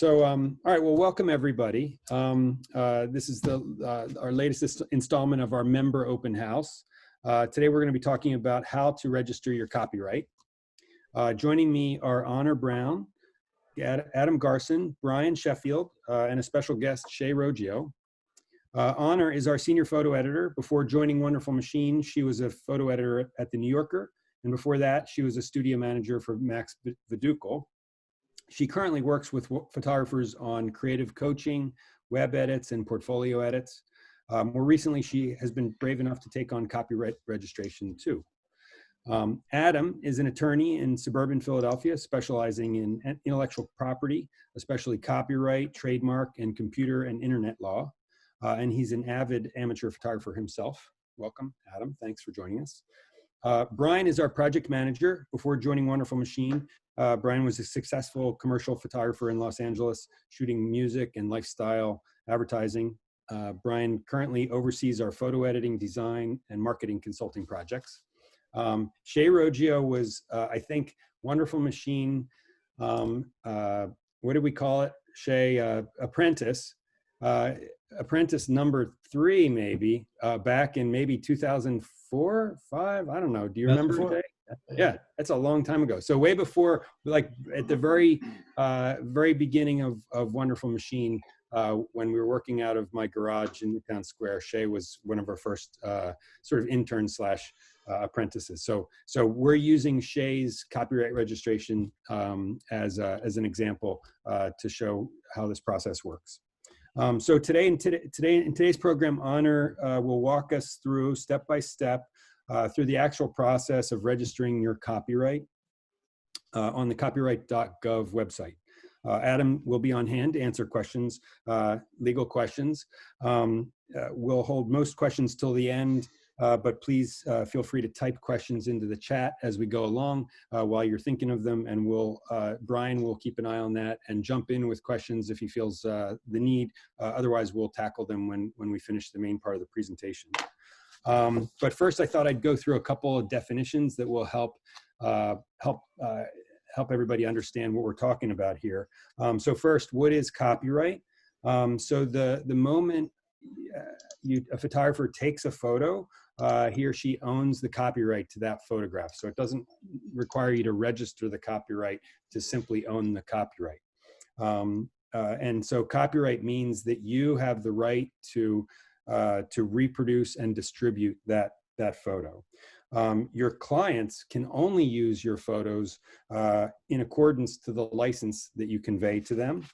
All right, well, welcome everybody. This is our latest installment of our member open house. Today we're going to be talking about how to register your copyright. Joining me are Honor Brown, Adam Garson, Brian Sheffield, and a special guest, Shay Roggio. Honor is our senior photo editor. Before joining Wonderful Machine, she was a photo editor at The New Yorker, and before that, she was a studio manager for Max Viducal. She currently works with photographers on creative coaching, web edits, and portfolio edits. More recently, she has been brave enough to take on copyright registration too. Adam is an attorney in suburban Philadelphia, specializing in intellectual property, especially copyright, trademark, and computer and internet law. And he's an avid amateur photographer himself. Welcome, Adam. Thanks for joining us. Brian is our project manager. Before joining Wonderful Machine, Brian was a successful commercial photographer in Los Angeles, shooting music and lifestyle advertising. Brian currently oversees our photo editing, design, and marketing consulting projects. Shay Roggio was, I think, Wonderful Machine, what did we call it, Shay? Apprentice number 3, maybe, back in maybe 2004, 5, I don't know. Do you remember, Shay? Yeah, that's a long time ago. So way before, like at the very beginning of Wonderful Machine, when we were working out of my garage in Newtown Square, Shay was one of our first sort of interns / apprentices. So we're using Shay's copyright registration as an example to show how this process works. So today in today's program, Honor will walk us through step by step through the actual process of registering your copyright on the copyright.gov website. Adam will be on hand to answer questions, legal questions. We'll hold most questions till the end, but please feel free to type questions into the chat as we go along while you're thinking of them, and Brian will keep an eye on that and jump in with questions if he feels the need. Otherwise, we'll tackle them when we finish the main part of the presentation. But first, I thought I'd go through a couple of definitions that will help everybody understand what we're talking about here. So first, what is copyright? So the moment a photographer takes a photo, he or she owns the copyright to that photograph. So it doesn't require you to register the copyright to simply own the copyright. And so copyright means that you have the right to reproduce and distribute that photo. Your clients can only use your photos in accordance to the license that you convey to them.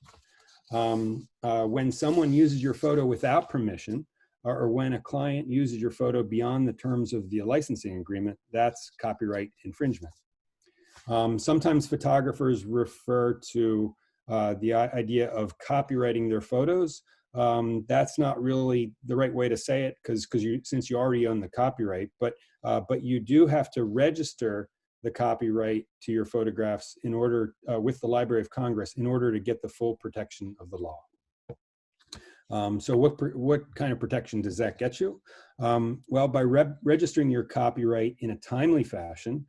When someone uses your photo without permission, or when a client uses your photo beyond the terms of the licensing agreement, that's copyright infringement. Sometimes photographers refer to the idea of copyrighting their photos. That's not really the right way to say it, since you already own the copyright, but you do have to register the copyright to your photographs in order, with the Library of Congress, in order to get the full protection of the law. So what kind of protection does that get you? Well, by registering your copyright in a timely fashion,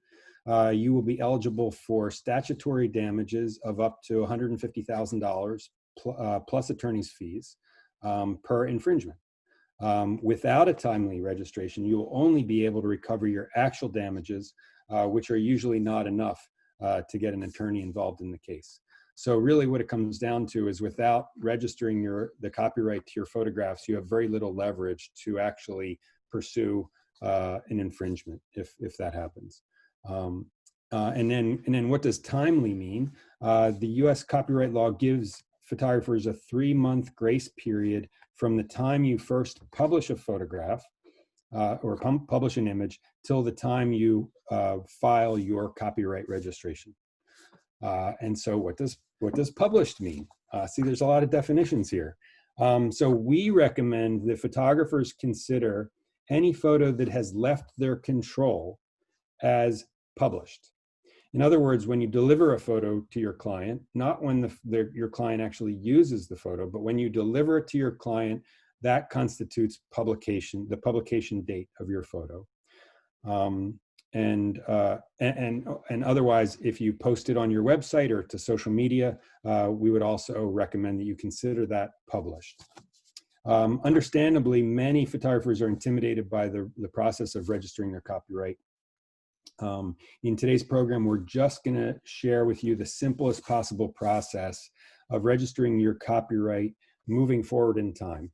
you will be eligible for statutory damages of up to $150,000 plus attorney's fees per infringement. Without a timely registration, you will only be able to recover your actual damages, which are usually not enough to get an attorney involved in the case. So really what it comes down to is, without registering the copyright to your photographs, you have very little leverage to actually pursue an infringement if that happens. And then what does timely mean? The US copyright law gives photographers a 3-month grace period from the time you first publish a photograph or publish an image till the time you file your copyright registration. And so what does published mean? See, there's a lot of definitions here. So we recommend that photographers consider any photo that has left their control as published. In other words, when you deliver a photo to your client, not when your client actually uses the photo, but when you deliver it to your client, that constitutes publication, the publication date of your photo. and otherwise, if you post it on your website or to social media, we would also recommend that you consider that published. Understandably, many photographers are intimidated by the process of registering their copyright. In today's program, we're just going to share with you the simplest possible process of registering your copyright moving forward in time.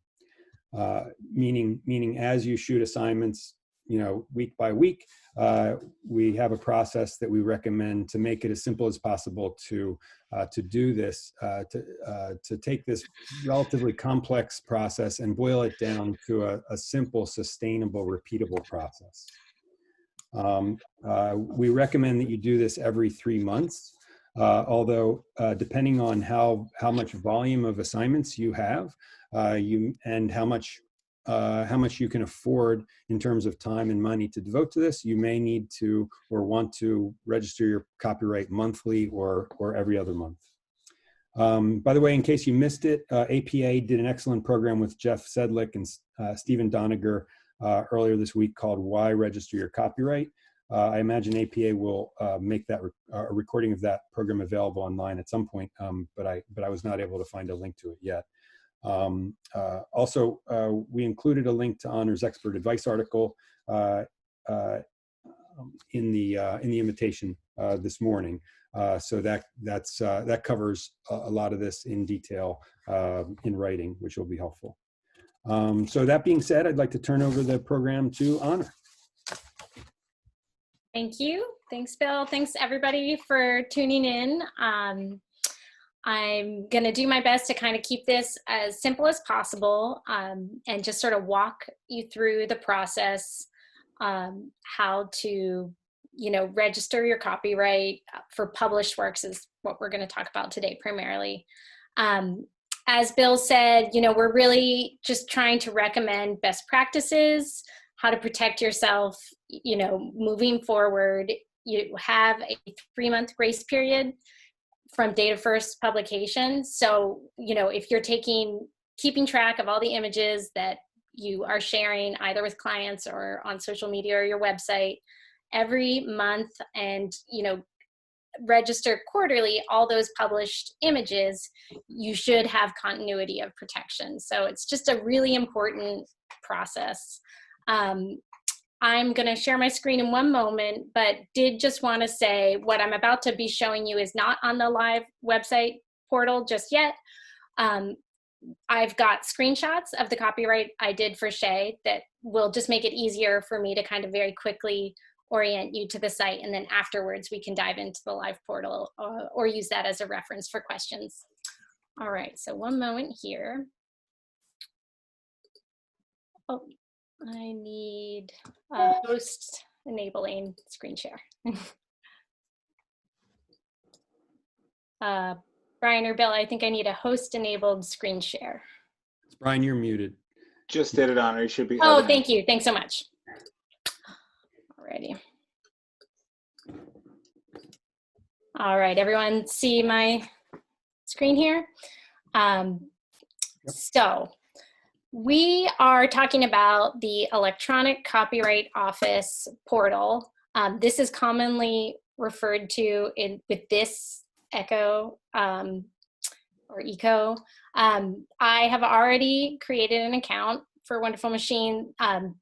Meaning as you shoot assignments, week by week, we have a process that we recommend to make it as simple as possible to do this, to take this relatively complex process and boil it down to a simple, sustainable, repeatable process. We recommend that you do this every 3 months, although depending on how much volume of assignments you have, and how much you can afford in terms of time and money to devote to this, you may need to or want to register your copyright monthly or every other month. By the way, in case you missed it, APA did an excellent program with Jeff Sedlick and Stephen Doniger earlier this week called Why Register Your Copyright. I imagine APA will make that a recording of that program available online at some point, but I was not able to find a link to it yet. Also, we included a link to Honore's expert advice article in the invitation this morning. So that covers a lot of this in detail in writing, which will be helpful. So that being said, I'd like to turn over the program to Honore. Thank you. Thanks, Bill. Thanks, everybody, for tuning in. I'm going to do my best to kind of keep this as simple as possible and just sort of walk you through the process, how to, register your copyright for published works is what we're going to talk about today primarily. As Bill said, we're really just trying to recommend best practices, how to protect yourself, moving forward. You have a 3-month grace period from date of first publication. So, if you're keeping track of all the images that you are sharing either with clients or on social media or your website every month, and, register quarterly all those published images, you should have continuity of protection. So it's just a really important process. I'm going to share my screen in one moment, but did just want to say what I'm about to be showing you is not on the live website portal just yet. I've got screenshots of the copyright I did for Shay that will just make it easier for me to kind of very quickly orient you to the site, and then afterwards we can dive into the live portal or use that as a reference for questions. All right, so one moment here. Oh, I need a host enabling screen share. Brian or Bill, I think I need a host enabled screen share. Brian, you're muted. Just did it, Honor. You should be. Oh, thank you. Thanks so much. Alrighty. All right, everyone see my screen here? So we are talking about the Electronic Copyright Office portal. This is commonly referred to with this ECHO or ECO. I have already created an account for Wonderful Machine,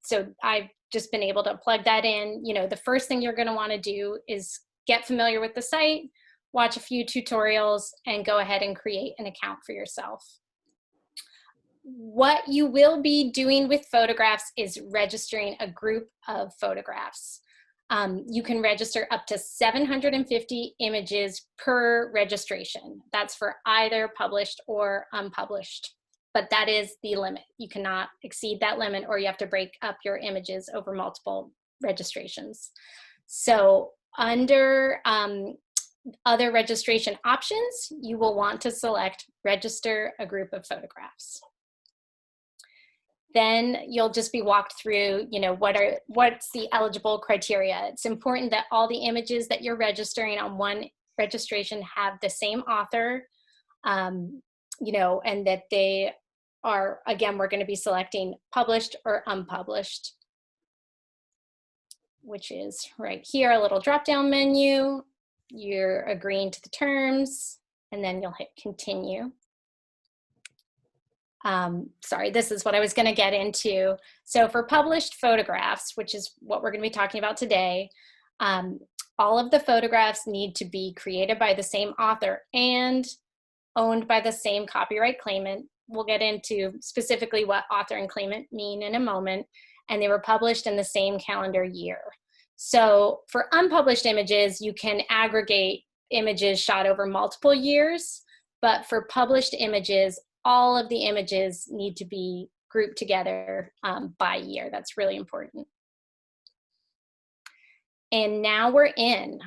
so I've just been able to plug that in. The first thing you're going to want to do is get familiar with the site, watch a few tutorials, and go ahead and create an account for yourself. What you will be doing with photographs is registering a group of photographs. You can register up to 750 images per registration. That's for either published or unpublished, but that is the limit. You cannot exceed that limit, or you have to break up your images over multiple registrations. So under other registration options, you will want to select register a group of photographs. Then you'll just be walked through, what's the eligible criteria. It's important that all the images that you're registering on one registration have the same author, and that they are, again, we're going to be selecting published or unpublished. which is right here, a little drop-down menu. You're agreeing to the terms, and then you'll hit continue. Sorry, this is what I was going to get into. So for published photographs, which is what we're going to be talking about today, all of the photographs need to be created by the same author and owned by the same copyright claimant. We'll get into specifically what author and claimant mean in a moment, and they were published in the same calendar year. So for unpublished images, you can aggregate images shot over multiple years, but for published images, all of the images need to be grouped together by year. That's really important. And now we're in.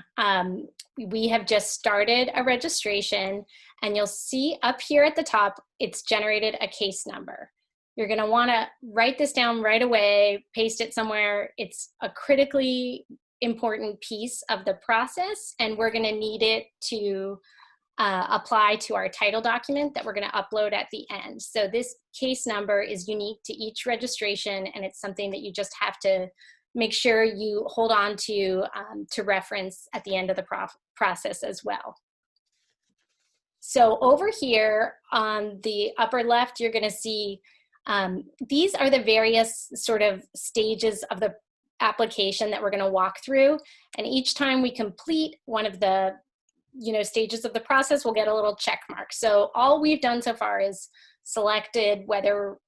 We have just started a registration, and you'll see up here at the top, it's generated a case number. You're gonna wanna write this down right away, paste it somewhere. It's a critically important piece of the process, and we're gonna need it to apply to our title document that we're gonna upload at the end. So this case number is unique to each registration, and it's something that you just have to make sure you hold on to reference at the end of the process as well. So over here on the upper left, you're gonna see these are the various sort of stages of the application that we're gonna walk through. And each time we complete one of the stages of the process, we'll get a little check mark. So all we've done so far is selected whether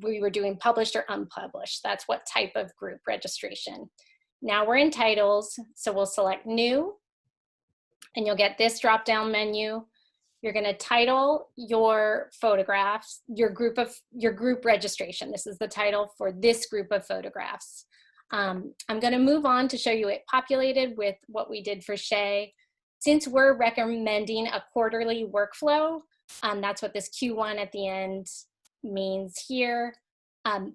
we were doing published or unpublished. That's what type of group registration. Now we're in titles, so we'll select new, and you'll get this drop-down menu. You're gonna title your photographs, your group registration. This is the title for this group of photographs. I'm gonna move on to show you it populated with what we did for Shay. Since we're recommending a quarterly workflow, that's what this Q1 at the end means here.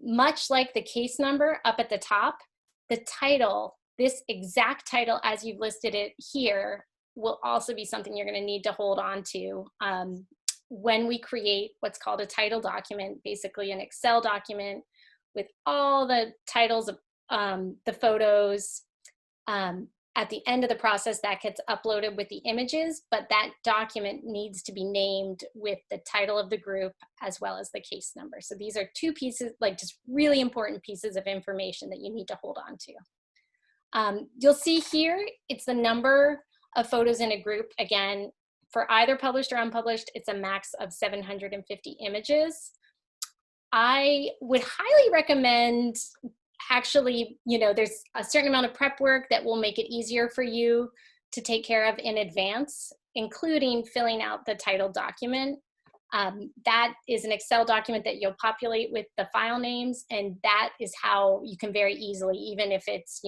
Much like the case number up at the top, the title, this exact title as you've listed it here, will also be something you're going to need to hold on to when we create what's called a title document, basically an Excel document with all the titles of the photos. At the end of the process, that gets uploaded with the images, but that document needs to be named with the title of the group as well as the case number. So these are two pieces, like just really important pieces of information that you need to hold on to. You'll see here, it's the number of photos in a group. Again, for either published or unpublished, it's a max of 750 images. I would highly recommend, actually, there's a certain amount of prep work that will make it easier for you to take care of in advance, including filling out the title document. That is an Excel document that you'll populate with the file names, and that is how you can very easily, even if it's,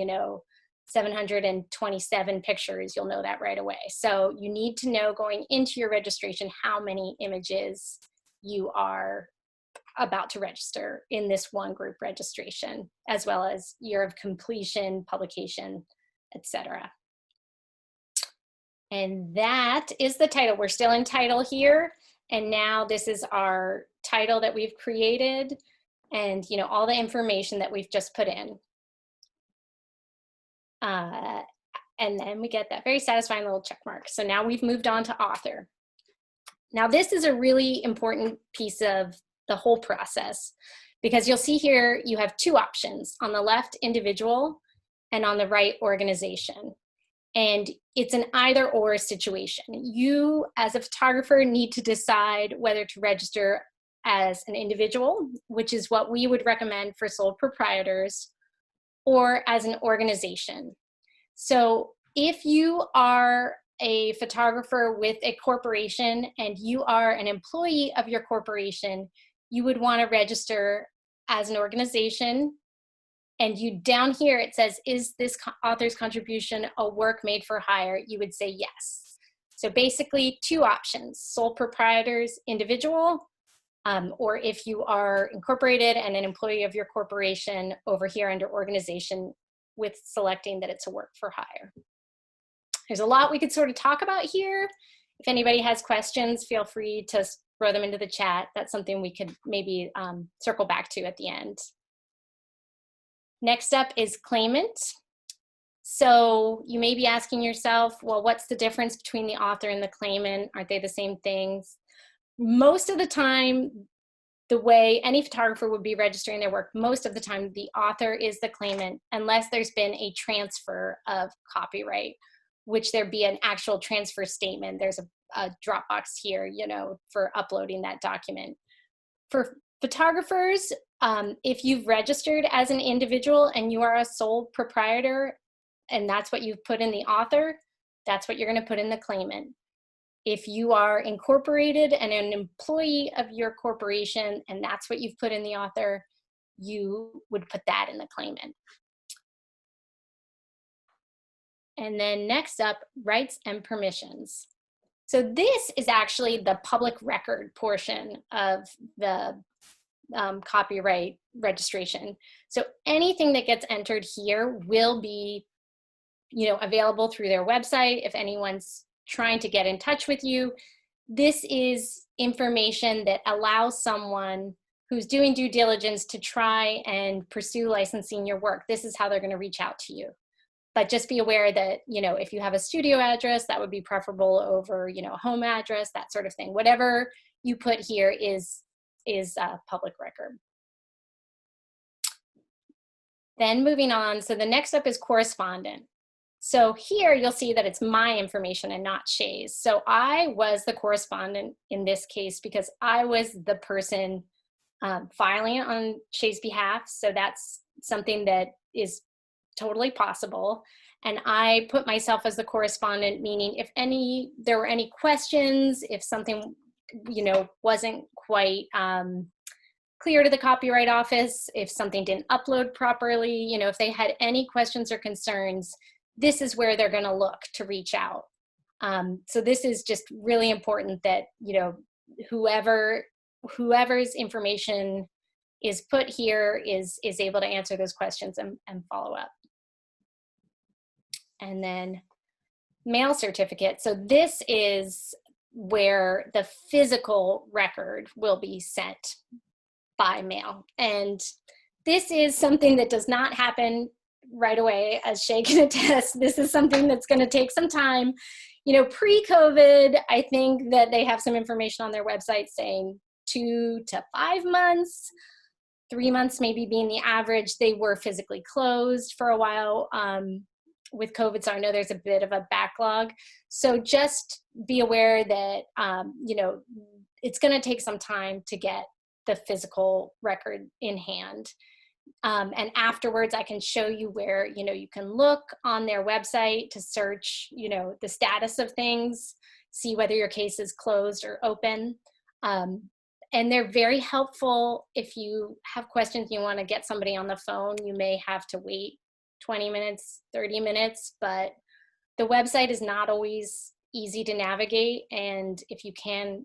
727 pictures, you'll know that right away. So you need to know going into your registration how many images you are about to register in this one group registration, as well as year of completion, publication, etc. And that is the title. We're still in title here, and now this is our title that we've created, and all the information that we've just put in. And then we get that very satisfying little check mark. So now we've moved on to author. Now this is a really important piece of the whole process, because you'll see here you have two options: on the left, individual, and on the right, organization. And it's an either or situation. You as a photographer need to decide whether to register as an individual, which is what we would recommend for sole proprietors, or as an organization. So if you are a photographer with a corporation and you are an employee of your corporation, you would want to register as an organization. And down here it says, is this author's contribution a work made for hire? You would say yes. So basically two options: sole proprietors, individual, or if you are incorporated and an employee of your corporation, over here under organization, with selecting that it's a work for hire. There's a lot we could sort of talk about here. If anybody has questions, feel free to throw them into the chat. That's something we could maybe circle back to at the end. Next up is claimant. So you may be asking yourself, well, what's the difference between the author and the claimant? Aren't they the same things? Most of the time, the way any photographer would be registering their work, most of the time the author is the claimant, unless there's been a transfer of copyright, which there be an actual transfer statement. There's a Dropbox here, you know, for uploading that document. For photographers, if you've registered as an individual and you are a sole proprietor, and that's what you've put in the author, that's what you're going to put in the claimant. If you are incorporated and an employee of your corporation, and that's what you've put in the author, you would put that in the claimant. And then next up, rights and permissions. So this is actually the public record portion of the copyright registration. So anything that gets entered here will be, you know, available through their website. If anyone's trying to get in touch with you, this is information that allows someone who's doing due diligence to try and pursue licensing your work. This is how they're going to reach out to you. But just be aware that, you know, if you have a studio address, that would be preferable over, you know, a home address, that sort of thing. Whatever you put here is a public record. Then moving on, so the next up is correspondent. So here you'll see that it's my information and not Shay's. So I was the correspondent in this case because I was the person filing on Shay's behalf. So that's something that is totally possible. And I put myself as the correspondent, meaning if there were any questions, if something, you know, wasn't quite clear to the Copyright Office, if something didn't upload properly, you know, if they had any questions or concerns, this is where they're going to look to reach out. So this is just really important that, you know, whoever's information is put here is able to answer those questions and follow up. And then mail certificate. So this is where the physical record will be sent by mail. And this is something that does not happen right away, as Shay can attest. This is something that's going to take some time. You know, pre-COVID, I think that they have some information on their website saying 2 to 5 months, 3 months maybe being the average. They were physically closed for a while with COVID, so I know there's a bit of a backlog. So just be aware that, you know, it's going to take some time to get the physical record in hand. And afterwards, I can show you where, you know, you can look on their website to search, you know, the status of things, see whether your case is closed or open. And they're very helpful. If you have questions, you want to get somebody on the phone, you may have to wait 20 minutes, 30 minutes, but the website is not always easy to navigate. And if you can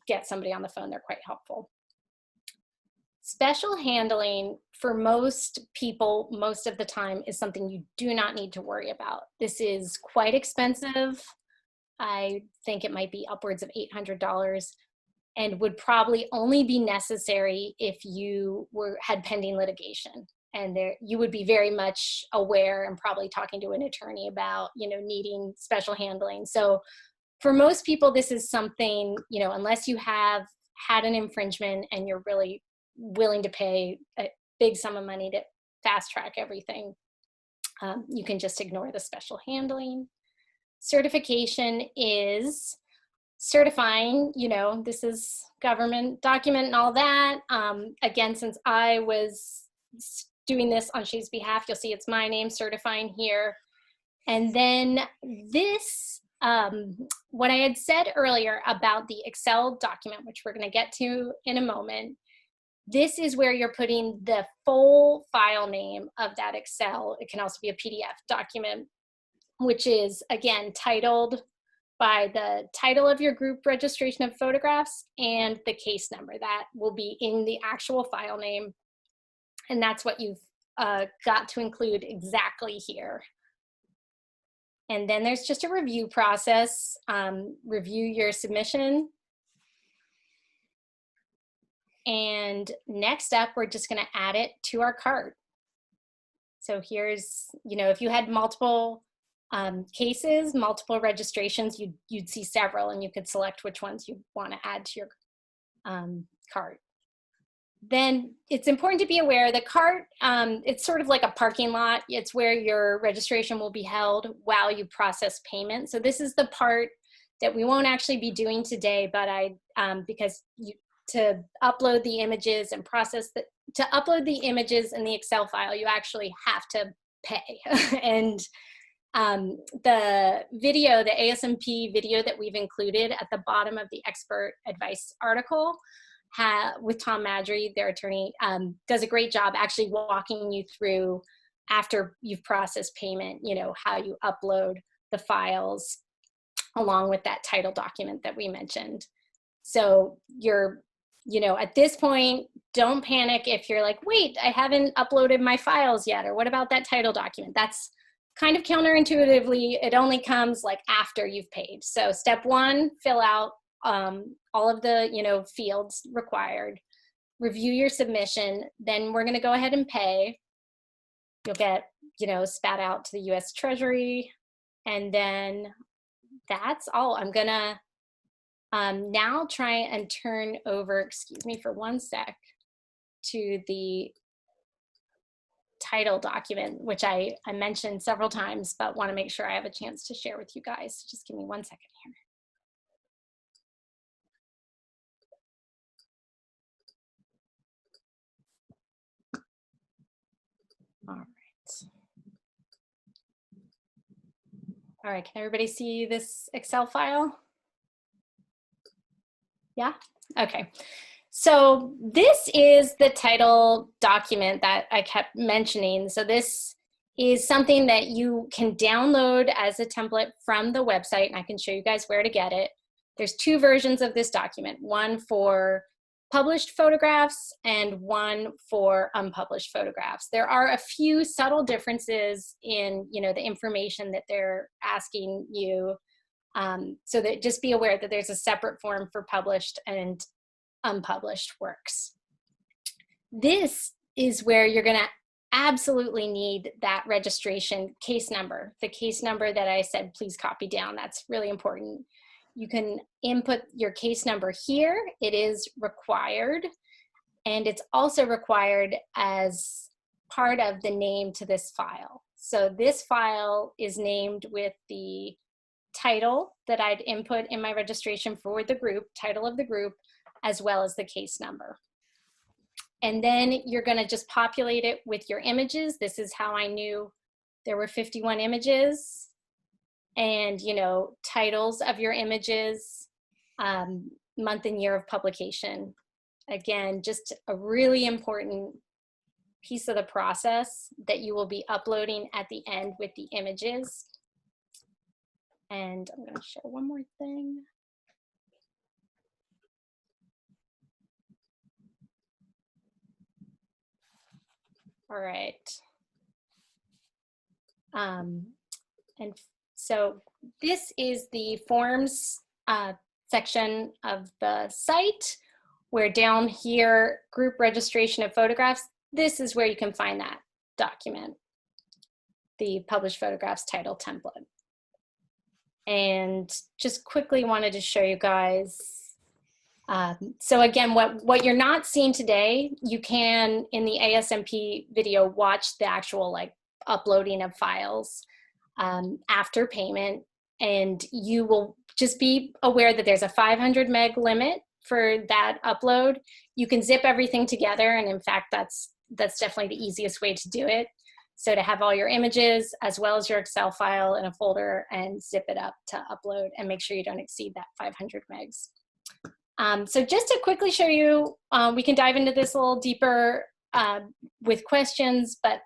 get somebody on the phone, they're quite helpful. Special handling for most people, most of the time, is something you do not need to worry about. This is quite expensive. I think it might be upwards of $800 and would probably only be necessary if you had pending litigation. And you would be very much aware and probably talking to an attorney about, you know, needing special handling. So for most people, this is something, you know, unless you have had an infringement and you're really willing to pay a big sum of money to fast track everything, you can just ignore the special handling. Certification is certifying, you know, this is government document and all that. Again, since I was doing this on Shay's behalf, you'll see it's my name certifying here. And then this, what I had said earlier about the Excel document, which we're going to get to in a moment, this is where you're putting the full file name of that Excel. It can also be a PDF document, which is, again, titled by the title of your group registration of photographs and the case number. That will be in the actual file name. And that's what you've got to include exactly here. And then there's just a review process. Review your submission. And next up, we're just going to add it to our cart. So here's, if you had multiple cases, multiple registrations, you'd see several, and you could select which ones you want to add to your cart. Then it's important to be aware the cart, it's sort of like a parking lot. It's where your registration will be held while you process payment. So this is the part that we won't actually be doing today, but because to upload the images and to upload the images in the Excel file, you actually have to pay. And the video, the ASMP video that we've included at the bottom of the expert advice article with Tom Madry, their attorney, does a great job actually walking you through, after you've processed payment, how you upload the files along with that title document that we mentioned. So at this point, don't panic if you're like, wait, I haven't uploaded my files yet, or what about that title document? That's kind of counterintuitively, it only comes like after you've paid. So step one, fill out all of the fields required, review your submission, then we're going to go ahead and pay. You'll get spat out to the US Treasury, and then that's all. I'm gonna now try and turn over, excuse me for one sec, to the title document, which I mentioned several times, but want to make sure I have a chance to share with you guys. Just give me 1 second here. All right, can everybody see this Excel file? Yeah? Okay. So this is the title document that I kept mentioning. So this is something that you can download as a template from the website, and I can show you guys where to get it. There's two versions of this document, one for published photographs and one for unpublished photographs. There are a few subtle differences in the information that they're asking you, so that just be aware that there's a separate form for published and unpublished works. This is where you're going to absolutely need that registration case number, the case number that I said please copy down. That's really important. You can input your case number here. It is required, and it's also required as part of the name to this file. So this file is named with the title that I'd input in my registration for the group, title of the group, as well as the case number. And then you're going to just populate it with your images. This is how I knew there were 51 images, and titles of your images, month and year of publication. Again, just a really important piece of the process that you will be uploading at the end with the images. And I'm going to show one more thing. All right. And so this is the forms section of the site, where down here, group registration of photographs, this is where you can find that document, the published photographs title template. And just quickly wanted to show you guys. So again, what you're not seeing today, you can, in the ASMP video, watch the actual uploading of files after payment, and you will just be aware that there's a 500 meg limit for that upload. You can zip everything together, and in fact, that's definitely the easiest way to do it. So to have all your images as well as your Excel file in a folder and zip it up to upload, and make sure you don't exceed that 500 megs. So just to quickly show you, we can dive into this a little deeper with questions, but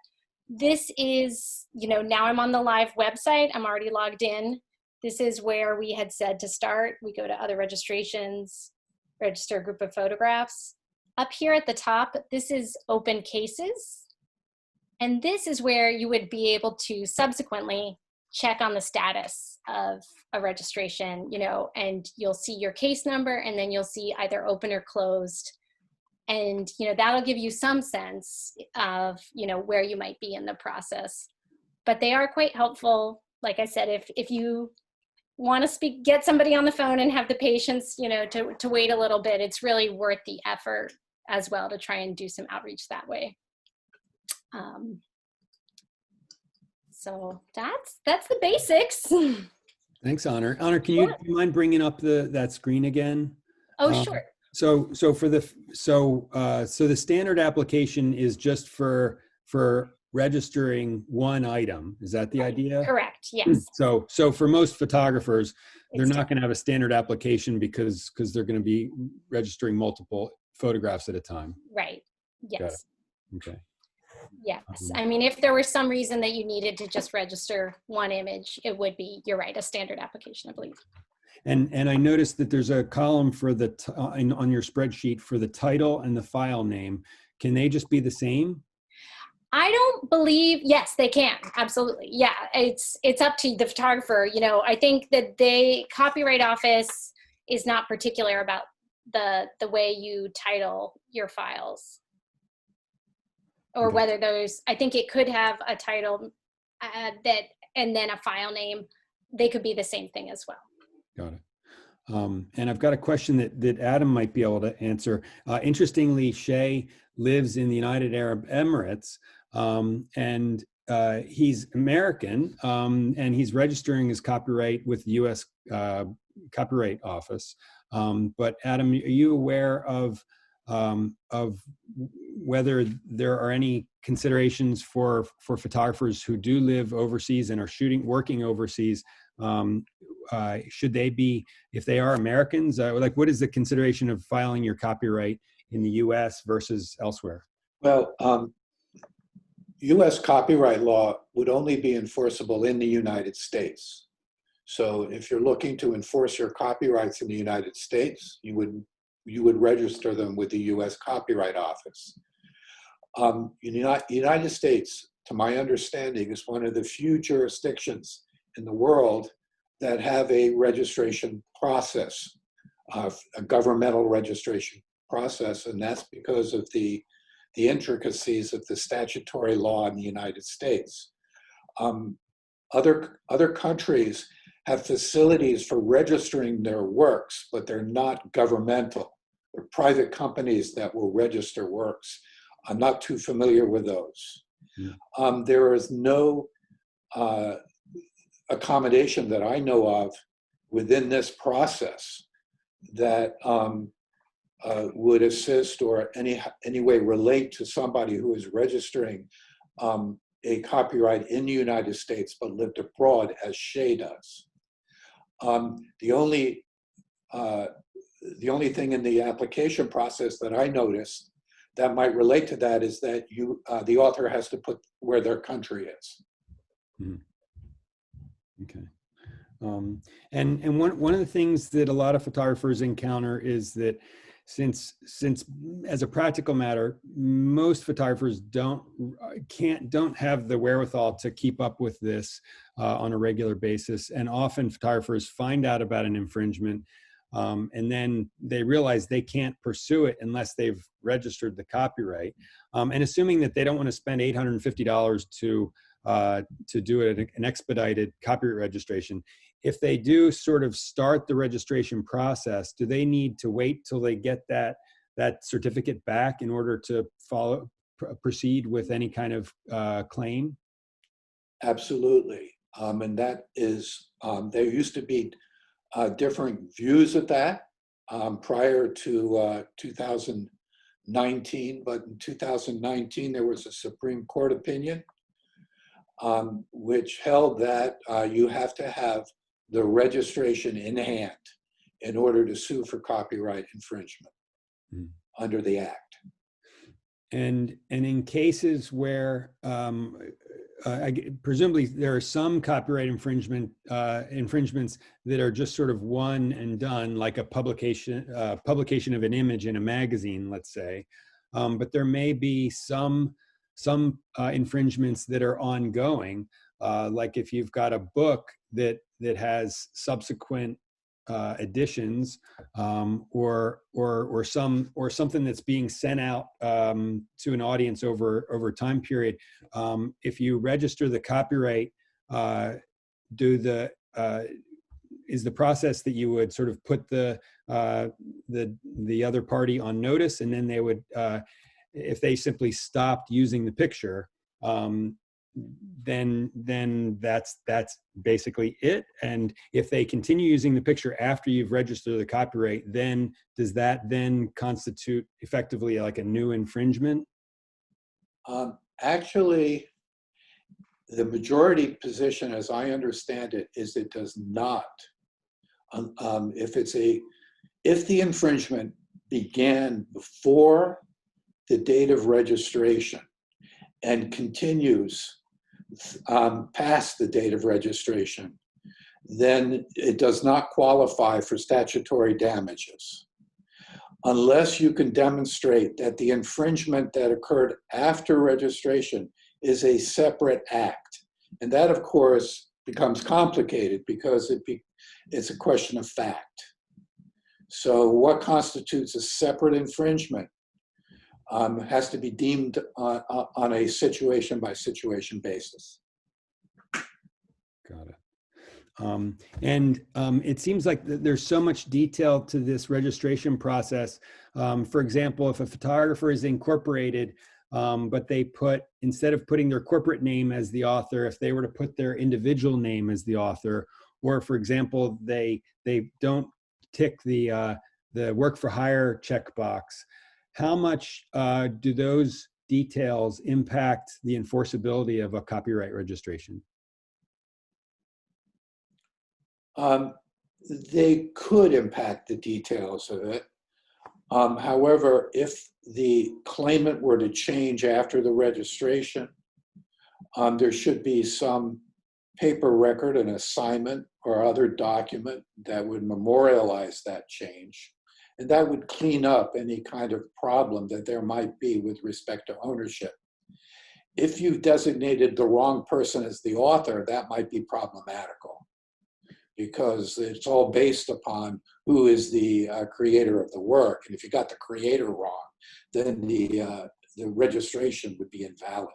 this is, now I'm on the live website. I'm already logged in. This is where we had said to start. We go to other registrations, register a group of photographs. Up here at the top, this is open cases. And this is where you would be able to subsequently check on the status of a registration, and you'll see your case number, and then you'll see either open or closed And, that'll give you some sense of, where you might be in the process. But they are quite helpful. Like I said, if you want to get somebody on the phone and have the patience, to wait a little bit, it's really worth the effort as well to try and do some outreach that way. So that's the basics. Thanks, Honor. Honor, can you, do you mind bringing up that screen again? Oh, sure. So the standard application is just for registering one item. Is that the idea? Correct. Yes. So for most photographers, they're not going to have a standard application because they're going to be registering multiple photographs at a time. Right. Yes. Okay. Yes. I mean, if there was some reason that you needed to just register one image, it would be, you're right, a standard application, I believe. And I noticed that there's a column for on your spreadsheet for the title and the file name. Can they just be the same? I don't believe, yes, they can. Absolutely. Yeah. It's up to the photographer. I think that Copyright Office is not particular about the way you title your files, or Okay. whether I think it could have a title and then a file name. They could be the same thing as well. Got it. And I've got a question that Adam might be able to answer. Interestingly, Shay lives in the United Arab Emirates, and he's American, and he's registering his copyright with the U.S. Copyright Office. But Adam, are you aware of whether there are any considerations for photographers who do live overseas and are working overseas? Should they be, if they are Americans, what is the consideration of filing your copyright in the U.S. versus elsewhere? Well, U.S. copyright law would only be enforceable in the United States. So if you're looking to enforce your copyrights in the United States, you would register them with the U.S. Copyright Office. United States, to my understanding, is one of the few jurisdictions in the world that have a registration process, a governmental registration process, and that's because of the intricacies of the statutory law in the United States. Other countries have facilities for registering their works, but they're not governmental. They're private companies that will register works. I'm not too familiar with those. There is no accommodation that I know of within this process that would assist or any way relate to somebody who is registering a copyright in the United States but lived abroad, as Shay does. The only thing in the application process that I noticed that might relate to that is that the author has to put where their country is. Mm-hmm. Okay. And one of the things that a lot of photographers encounter is that since as a practical matter, most photographers don't have the wherewithal to keep up with this on a regular basis, and often photographers find out about an infringement and then they realize they can't pursue it unless they've registered the copyright. And assuming that they don't want to spend $850 to do an expedited copyright registration, if they do sort of start the registration process, do they need to wait till they get that certificate back in order to proceed with any kind of claim? Absolutely. And that is, there used to be different views of that prior to 2019, but in 2019 there was a Supreme Court opinion which held that you have to have the registration in hand in order to sue for copyright infringement under the Act. And in cases where presumably there are some copyright infringements that are just sort of one and done, like a publication of an image in a magazine, let's say, but there may be some infringements that are ongoing, like if you've got a book that has subsequent editions, or something that's being sent out to an audience over a time period. If you register the copyright, is the process that you would sort of put the other party on notice, and then they would, if they simply stopped using the picture, then that's basically it. And if they continue using the picture after you've registered the copyright, then does that then constitute effectively like a new infringement? Actually, the majority position, as I understand it, is it does not. If the infringement began before the date of registration and continues past the date of registration, then it does not qualify for statutory damages, unless you can demonstrate that the infringement that occurred after registration is a separate act. And that, of course, becomes complicated because it's a question of fact. So what constitutes a separate infringement has to be deemed on a situation-by-situation basis. Got it. It seems like there's so much detail to this registration process. For example, if a photographer is incorporated, but they put, instead of putting their corporate name as the author, if they were to put their individual name as the author, or for example, they don't tick the work for hire checkbox, how much do those details impact the enforceability of a copyright registration? They could impact the details of it. However, if the claimant were to change after the registration, there should be some paper record, an assignment, or other document that would memorialize that change. And that would clean up any kind of problem that there might be with respect to ownership. If you've designated the wrong person as the author, that might be problematical, because it's all based upon who is the creator of the work. And if you got the creator wrong, then the registration would be invalid.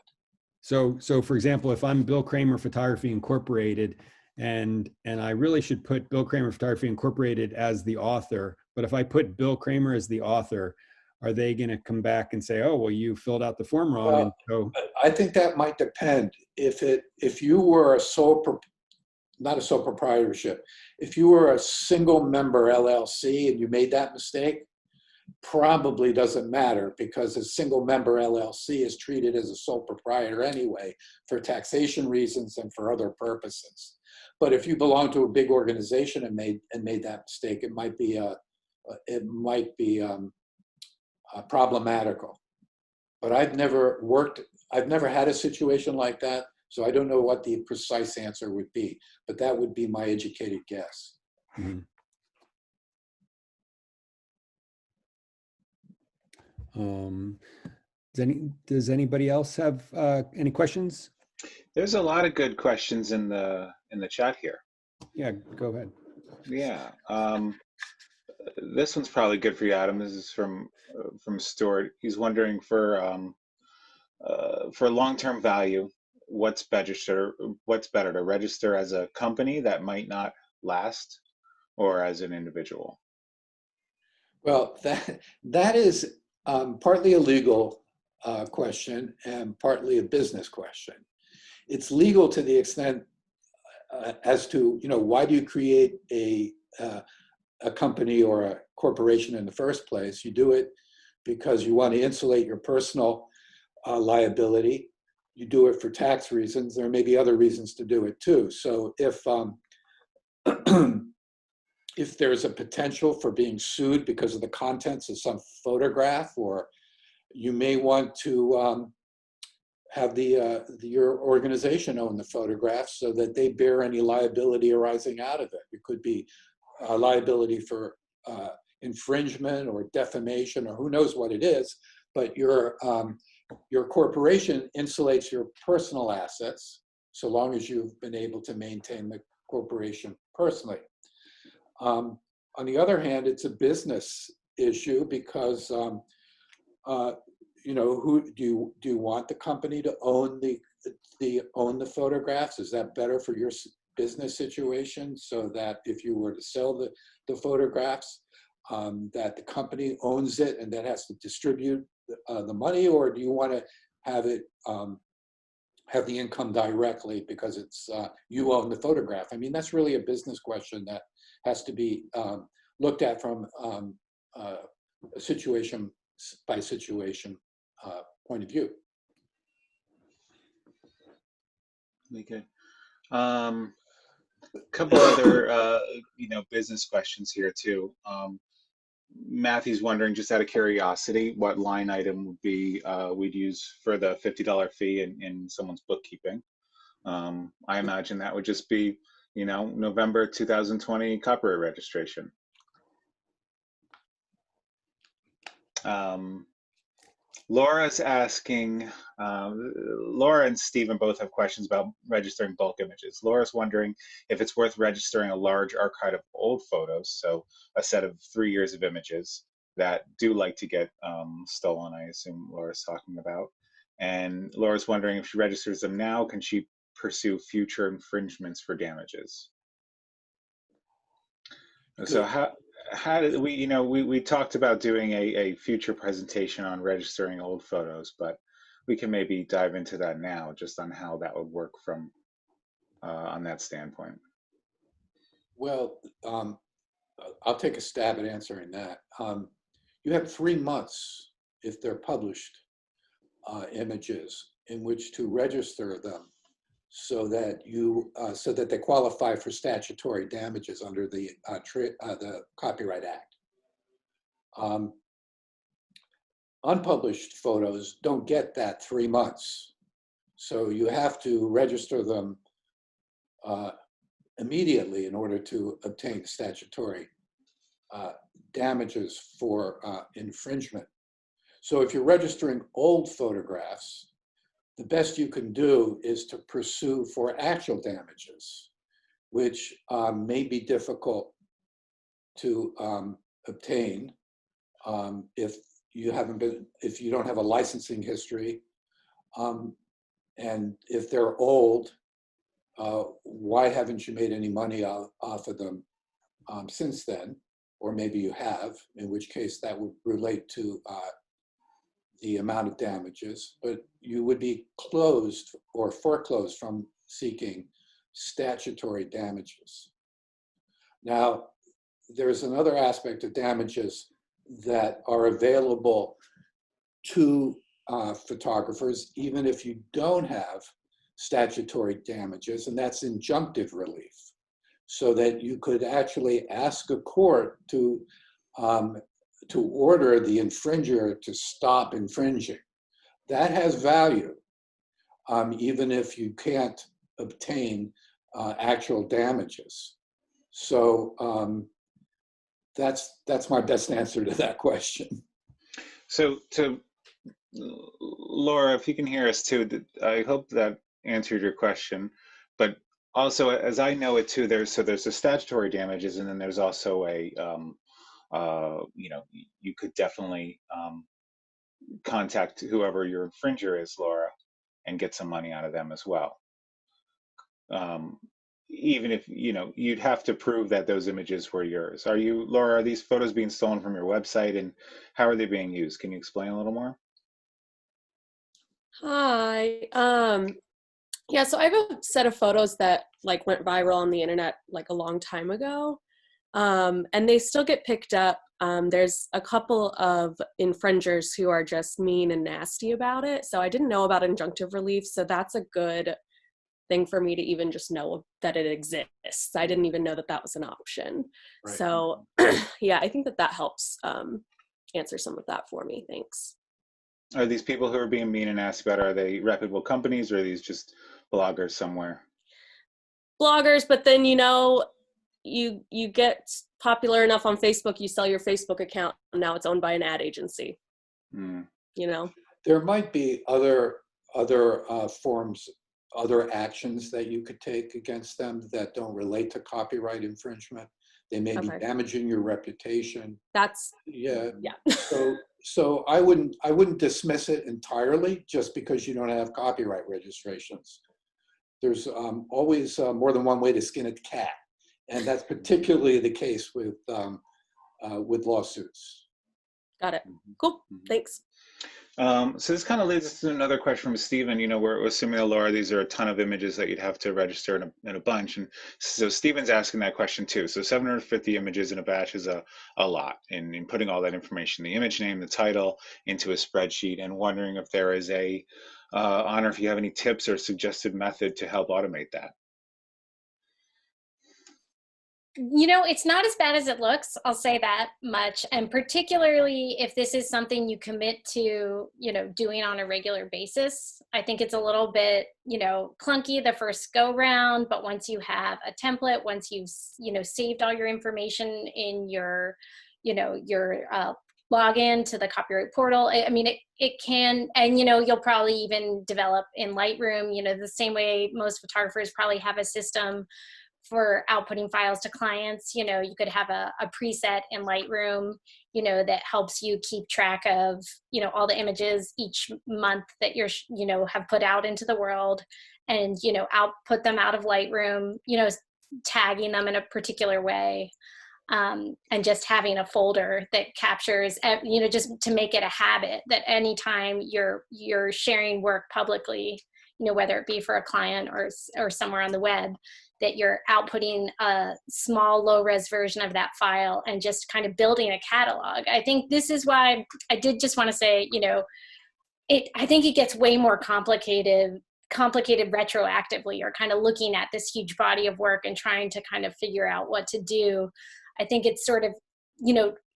So for example, if I'm Bill Kramer Photography Incorporated, and I really should put Bill Kramer Photography Incorporated as the author, but if I put Bill Kramer as the author, are they going to come back and say, oh, well, you filled out the form wrong? Well, and so I think that might depend. If you were not a sole proprietorship, if you were a single member LLC and you made that mistake, probably doesn't matter, because a single member LLC is treated as a sole proprietor anyway for taxation reasons and for other purposes. But if you belong to a big organization and made that mistake, it might be problematical. But I've never had a situation like that, so I don't know what the precise answer would be, but that would be my educated guess. Mm-hmm. Does anybody else have any questions? There's a lot of good questions in the chat here. Yeah, go ahead. Yeah, this one's probably good for you, Adam. This is from Stuart. He's wondering for long-term value, what's better to register as a company that might not last, or as an individual? Well, that is partly a legal question and partly a business question. It's legal to the extent as to, why do you create a company or a corporation in the first place? You do it because you want to insulate your personal liability. You do it for tax reasons. There may be other reasons to do it too. So if if there's a potential for being sued because of the contents of some photograph, or you may want to have your organization own the photograph so that they bear any liability arising out of it. It could be liability for infringement or defamation, or who knows what it is, but your corporation insulates your personal assets so long as you've been able to maintain the corporation personally. On the other hand, it's a business issue because you know, who do you want the company to own the photographs? Is that better for your business situation? So that if you were to sell the photographs, that the company owns it and that has to distribute the money, or do you want to have it have the income directly because it's you own the photograph? I mean, that's really a business question that has to be looked at from a situation by situation point of view. Really good. A couple other, you know, business questions here too. Matthew's wondering, just out of curiosity, what line item would be we'd use for the $50 fee in someone's bookkeeping. I imagine that would just be, you know, November 2020 copyright registration. Laura's asking, Laura and Stephen both have questions about registering bulk images. Laura's wondering if it's worth registering a large archive of old photos, so a set of 3 years of images that do like to get stolen, I assume Laura's talking about. And Laura's wondering if she registers them now, can she pursue future infringements for damages? Good. So how did we, you know, we talked about doing a future presentation on registering old photos, but we can maybe dive into that now, just on how that would work from on that standpoint. Well, I'll take a stab at answering that. You have 3 months, if they're published images, in which to register them so that you so that they qualify for statutory damages under the Copyright Act. Unpublished photos don't get that 3 months, so you have to register them immediately in order to obtain statutory damages for infringement. So if you're registering old photographs, the best you can do is to pursue for actual damages, which may be difficult to obtain if you don't have a licensing history, and if they're old, why haven't you made any money off of them since then? Or maybe you have, in which case that would relate to the amount of damages, but you would be closed or foreclosed from seeking statutory damages. Now, there's another aspect of damages that are available to photographers, even if you don't have statutory damages, and that's injunctive relief, so that you could actually ask a court to order the infringer to stop infringing. That has value, even if you can't obtain actual damages. So that's my best answer to that question. So Laura, if you can hear us too, I hope that answered your question. But also, as I know it too, there's the statutory damages, and then there's also a you know, you could definitely contact whoever your infringer is, Laura, and get some money out of them as well. Even if, you know, you'd have to prove that those images were yours. Laura, are these photos being stolen from your website, and how are they being used? Can you explain a little more? Hi. Yeah, so I have a set of photos that like went viral on the internet like a long time ago. And they still get picked up. There's a couple of infringers who are just mean and nasty about it. So I didn't know about injunctive relief. So that's a good thing for me to even just know that it exists. I didn't even know that that was an option. Right. So yeah, I think that helps answer some of that for me. Thanks. Are these people who are being mean and nasty about it, are they reputable companies, or are these just bloggers somewhere? Bloggers, but then, you know, you get popular enough on Facebook, you sell your Facebook account, and now it's owned by an ad agency. You know, there might be other forms, other actions that you could take against them that don't relate to copyright infringement. They may be Okay. damaging your reputation. That's, Yeah. yeah. So I wouldn't dismiss it entirely just because you don't have copyright registrations. There's always more than one way to skin a cat, and that's particularly the case with lawsuits. Got it. Cool. Thanks. So this kind of leads us to another question from Stephen. We're assuming, Laura, these are a ton of images that you'd have to register in a bunch. And so Stephen's asking that question too. So 750 images in a batch is a lot. And in putting all that information, the image name, the title, into a spreadsheet, and wondering if there is Honor, if you have any tips or suggested method to help automate that. It's not as bad as it looks, I'll say that much. And particularly if this is something you commit to, doing on a regular basis, I think it's a little bit, clunky the first go round, but once you have a template, once you've, saved all your information in your login to the copyright portal, it can, and, you'll probably even develop in Lightroom, the same way most photographers probably have a system for outputting files to clients. You could have a preset in Lightroom, that helps you keep track of, all the images each month that you're, have put out into the world, and, output them out of Lightroom, tagging them in a particular way. And just having a folder that captures, just to make it a habit that anytime you're sharing work publicly, whether it be for a client or somewhere on the web, that you're outputting a small low-res version of that file and just kind of building a catalog. I think this is why I did just want to say, I think it gets way more complicated retroactively, or kind of looking at this huge body of work and trying to kind of figure out what to do. I think it's sort of,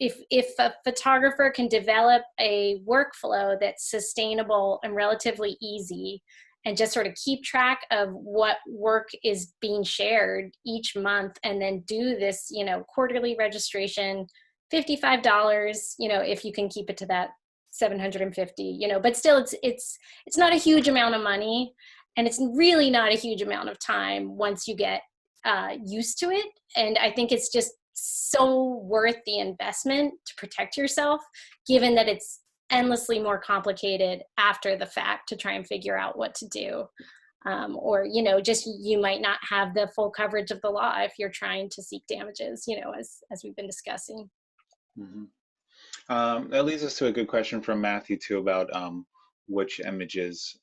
if a photographer can develop a workflow that's sustainable and relatively easy, and just sort of keep track of what work is being shared each month, and then do this, quarterly registration, $55, if you can keep it to that 750, but still it's not a huge amount of money, and it's really not a huge amount of time once you get used to it. And I think it's just so worth the investment to protect yourself, given that it's endlessly more complicated after the fact to try and figure out what to do. Or, just you might not have the full coverage of the law if you're trying to seek damages, as we've been discussing. Mm-hmm. That leads us to a good question from Matthew too, about which images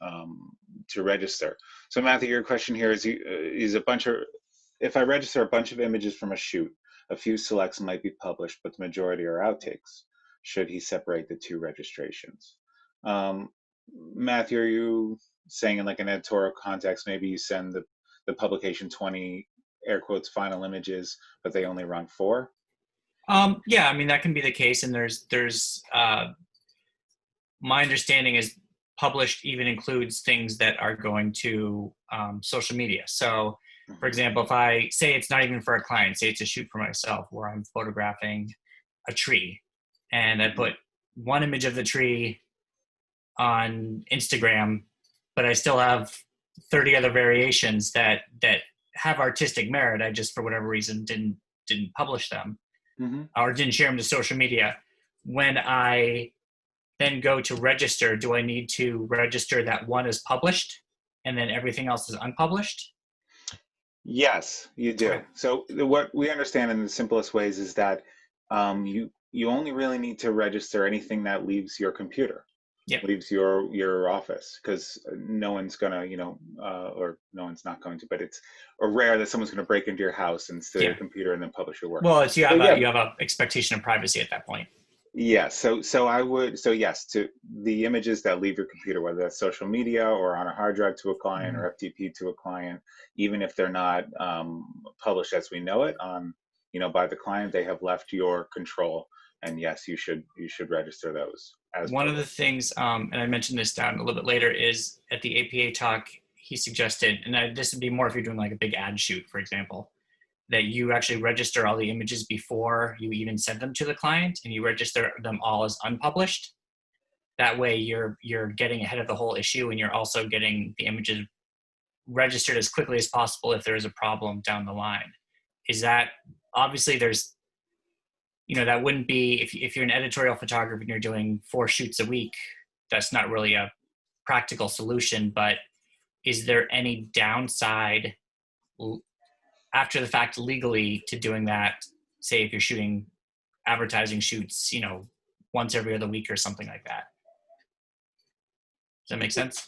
to register. So Matthew, your question here is if I register a bunch of images from a shoot, a few selects might be published, but the majority are outtakes. Should he separate the two registrations? Matthew, are you saying in like an editorial context, maybe you send the publication 20 air quotes final images, but they only run 4? Yeah, that can be the case. And there's my understanding is published even includes things that are going to social media. So for example, if I say it's not even for a client, say it's a shoot for myself where I'm photographing a tree, and I put one image of the tree on Instagram, but I still have 30 other variations that have artistic merit. I just, for whatever reason, didn't publish them, or didn't share them to social media. When I then go to register, do I need to register that one is published and then everything else is unpublished? Yes, you do. Okay. So what we understand in the simplest ways is that you only really need to register anything that leaves your computer, leaves your office, because no one's gonna, or no one's not going to, but it's rare that someone's gonna break into your house and steal your computer and then publish your work. Well, you have a expectation of privacy at that point. Yes. So yes, to the images that leave your computer, whether that's social media or on a hard drive to a client or FTP to a client, even if they're not published as we know it on, by the client, they have left your control. And yes, you should register those as one of the things, and I mentioned this down a little bit later, is at the APA talk, he suggested, and this would be more if you're doing like a big ad shoot, for example, that you actually register all the images before you even send them to the client, and you register them all as unpublished. That way you're getting ahead of the whole issue, and you're also getting the images registered as quickly as possible if there is a problem down the line. is that obviously there's, that wouldn't be, if you're an editorial photographer and you're doing 4 shoots a week, that's not really a practical solution. But is there any downside after the fact legally to doing that? Say if you're shooting advertising shoots, once every other week or something like that. Does that make sense?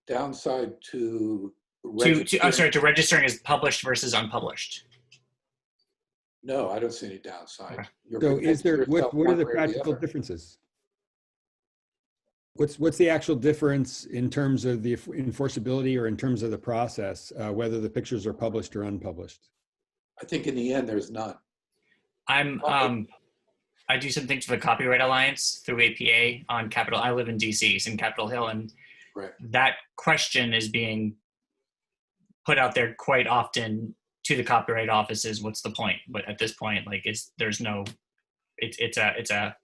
Downside to to registering as published versus unpublished. No, I don't see any downside. Okay. So is there, what are the practical differences? What's the actual difference in terms of the enforceability or in terms of the process, whether the pictures are published or unpublished? I think in the end, there's none. I do some things for the Copyright Alliance through APA on Capitol. I live in DC, it's in Capitol Hill, and right. That question is being put out there quite often to the copyright offices. What's the point? But at this point, like it's a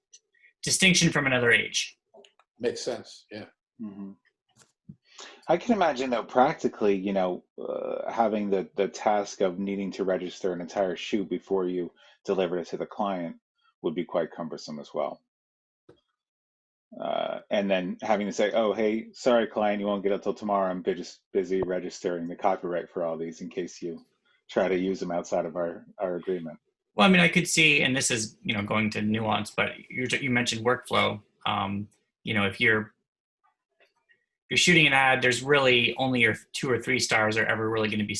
distinction from another age. Makes sense. Yeah. Mm-hmm. I can imagine though, practically, having the task of needing to register an entire shoot before you deliver it to the client would be quite cumbersome as well. And then having to say, oh, hey, sorry, client, you won't get it till tomorrow. I'm just busy registering the copyright for all these in case you try to use them outside of our agreement. Well, I mean, I could see, and this is, going to nuance, but you mentioned workflow. If you're shooting an ad, there's really only your 2 or 3 stars are ever really going to be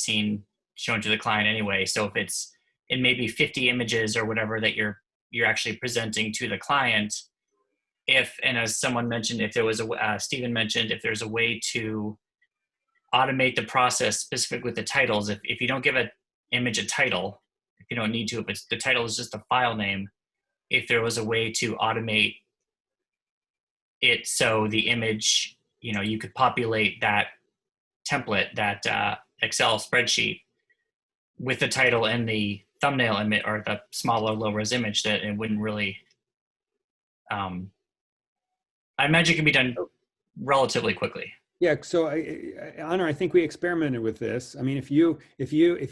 shown to the client anyway. So if it's in maybe 50 images or whatever that you're actually presenting to the client, and as someone mentioned, if there was Stephen mentioned, if there's a way to automate the process specific with the titles, if you don't give an image a title, if you don't need to, if the title is just a file name, if there was a way to automate it so the image, you could populate that template, that Excel spreadsheet with the title and the thumbnail image or the smaller low-res image, that it wouldn't really, I imagine it can be done relatively quickly. Yeah, so Honor, I think we experimented with this. I mean, if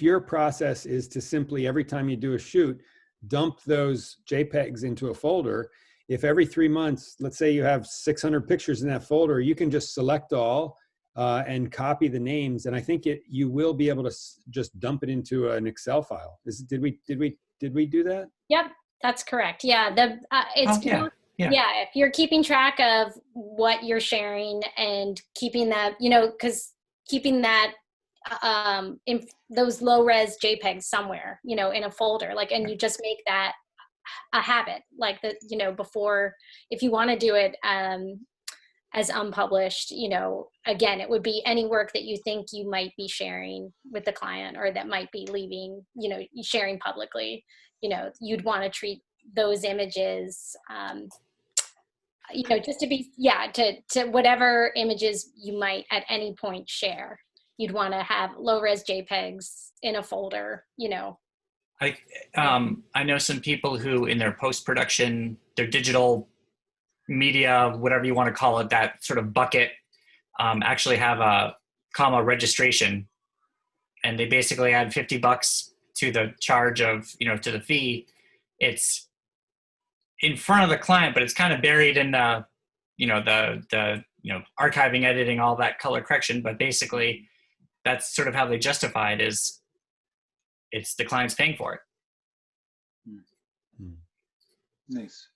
your process is to simply, every time you do a shoot, dump those JPEGs into a folder, if every 3 months, let's say you have 600 pictures in that folder, you can just select all and copy the names, and I think you will be able to just dump it into an Excel file. Did we do that? Yep, that's correct. Yeah, if you're keeping track of what you're sharing and keeping that, because keeping that in those low res JPEGs somewhere, in a folder, and you just make that a habit, before, if you want to do it as unpublished, again, it would be any work that you think you might be sharing with the client or that might be leaving, sharing publicly, you'd want to treat those images, just to be, to whatever images you might at any point share, you'd want to have low-res JPEGs in a folder, I know some people who in their post-production, their digital media, whatever you want to call it, that sort of bucket, actually have a comma registration, and they basically add $50 to the charge of, to the fee. It's in front of the client, but it's kind of buried in the, the archiving, editing, all that, color correction. But basically, that's sort of how they justify it, is it's the client's paying for it. Nice.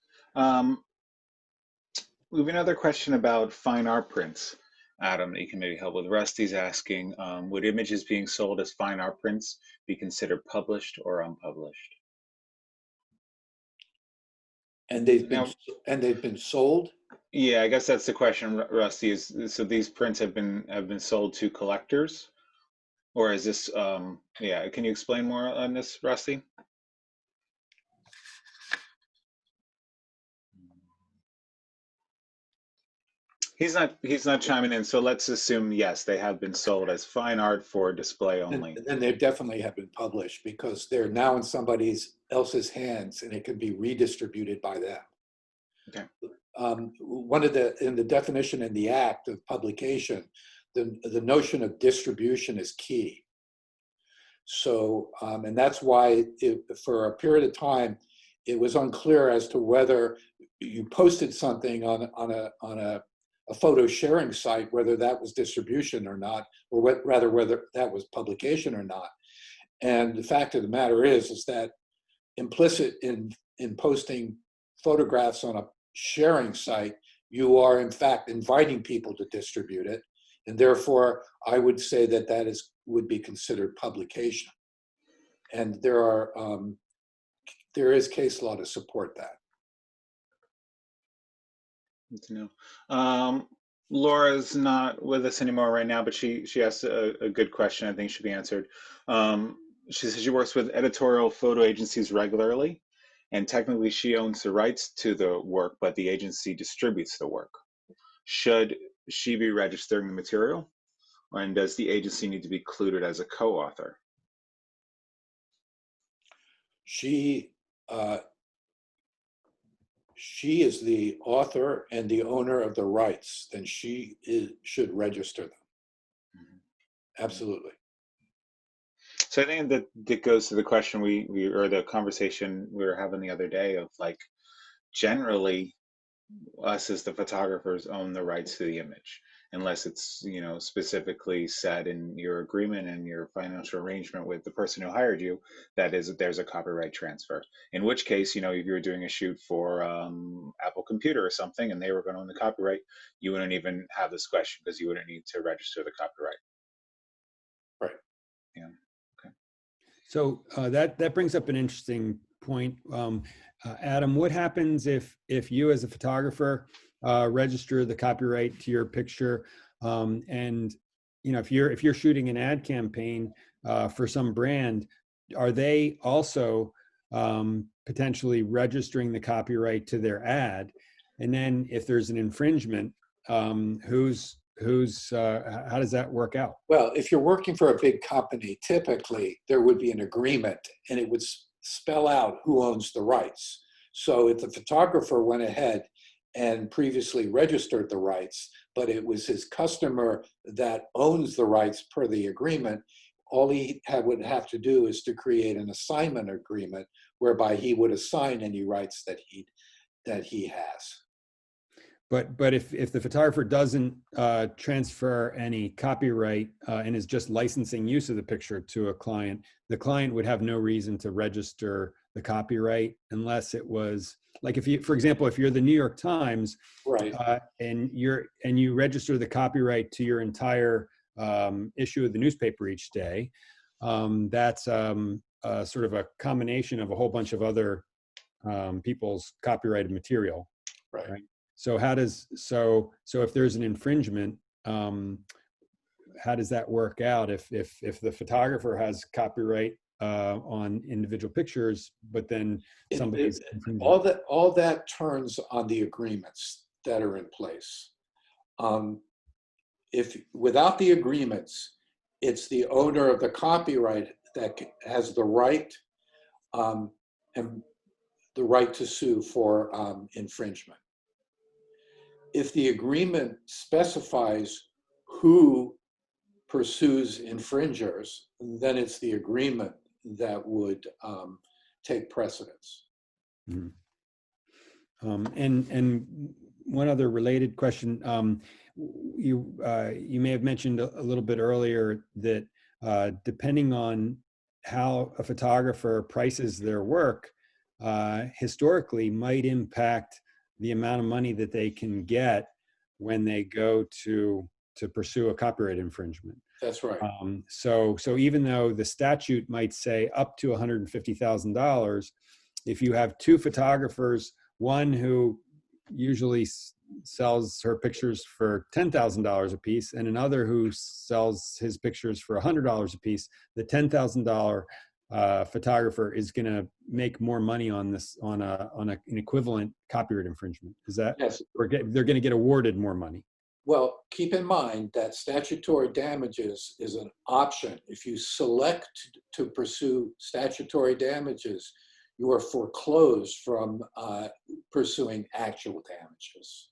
We have another question about fine art prints, Adam, that you can maybe help with. Rusty's asking, would images being sold as fine art prints be considered published or unpublished? And they've been sold? Yeah, I guess that's the question, Rusty. So these prints have been sold to collectors, or is this? Can you explain more on this, Rusty? He's not chiming in. So let's assume yes, they have been sold as fine art for display only. And then they definitely have been published because they're now in somebody else's hands and it can be redistributed by them. Okay. In the definition in the act of publication, the notion of distribution is key. So, and that's why for a period of time, it was unclear as to whether you posted something on a photo sharing site, whether that was distribution or not, or rather whether that was publication or not. And the fact of the matter is that implicit in posting photographs on a sharing site, you are in fact inviting people to distribute it. And therefore, I would say that would be considered publication. And there is case law to support that. Good to know. Laura's not with us anymore right now, but she asked a good question I think should be answered. She says she works with editorial photo agencies regularly, and technically she owns the rights to the work, but the agency distributes the work. Should she be registering the material? And does the agency need to be included as a co-author? She is the author and the owner of the rights, then she should register them. Mm-hmm. Absolutely. So I think that goes to the question or the conversation we were having the other day of like, generally, us as the photographers own the rights to the image, unless it's, you know, specifically said in your agreement and your financial arrangement with the person who hired you that there's a copyright transfer. In which case, you know, if you're doing a shoot for Apple Computer or something and they were going to own the copyright, you wouldn't even have this question because you wouldn't need to register the copyright. Right. Yeah. Okay. So that brings up an interesting point. Adam, what happens if you as a photographer register the copyright to your picture, and you know, if you're shooting an ad campaign for some brand, are they also potentially registering the copyright to their ad? And then if there's an infringement, how does that work out? Well, if you're working for a big company, typically there would be an agreement and it would spell out who owns the rights. So if the photographer went ahead and previously registered the rights, but it was his customer that owns the rights per the agreement, all he would have to do is to create an assignment agreement whereby he would assign any rights that he has. But if the photographer doesn't transfer any copyright and is just licensing use of the picture to a client, the client would have no reason to register the copyright unless it was like, if you, for example, if you're the New York Times, right, and you register the copyright to your entire issue of the newspaper each day, that's sort of a combination of a whole bunch of other people's copyrighted material, right? So if there's an infringement, how does that work out if the photographer has copyright on individual pictures, but then somebody's all that turns on the agreements that are in place. If without the agreements, it's the owner of the copyright that has the right and the right to sue for infringement. If the agreement specifies who pursues infringers, then it's the agreement that would take precedence. Mm-hmm. And one other related question, you may have mentioned a little bit earlier that depending on how a photographer prices their work, historically might impact the amount of money that they can get when they go to pursue a copyright infringement. That's right. So even though the statute might say up to $150,000, if you have two photographers, one who usually sells her pictures for $10,000 a piece and another who sells his pictures for $100 a piece, the $10,000 photographer is going to make more money on this on an equivalent copyright infringement. Is that yes? They're going to get awarded more money. Well, keep in mind that statutory damages is an option. If you select to pursue statutory damages, you are foreclosed from pursuing actual damages.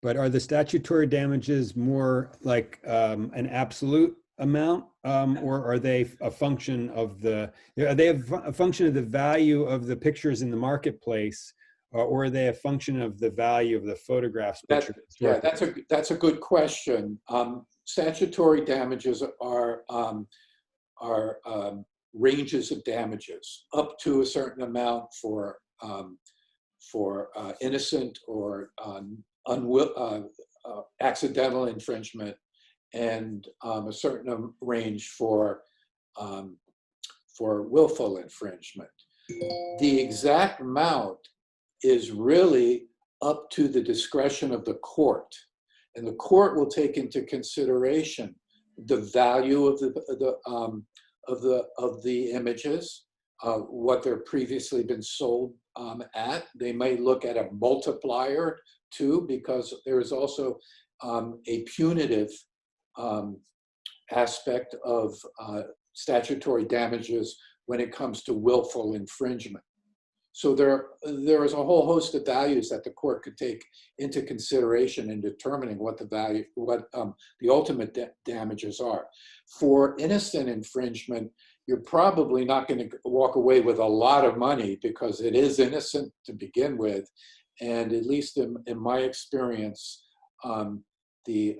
But are the statutory damages more like an absolute amount, or are they a function of are they a function of the value of the pictures in the marketplace, or are they a function of the value of the photographs? Yeah, that's a good question. Statutory damages are ranges of damages up to a certain amount for innocent or accidental infringement, and a certain range for willful infringement. The exact amount is really up to the discretion of the court, and the court will take into consideration the value of the images, what they're previously been sold at. They may look at a multiplier too, because there is also a punitive aspect of statutory damages when it comes to willful infringement. So there is a whole host of values that the court could take into consideration in determining what the ultimate damages are. For innocent infringement, you're probably not going to walk away with a lot of money because it is innocent to begin with, and at least in my experience, the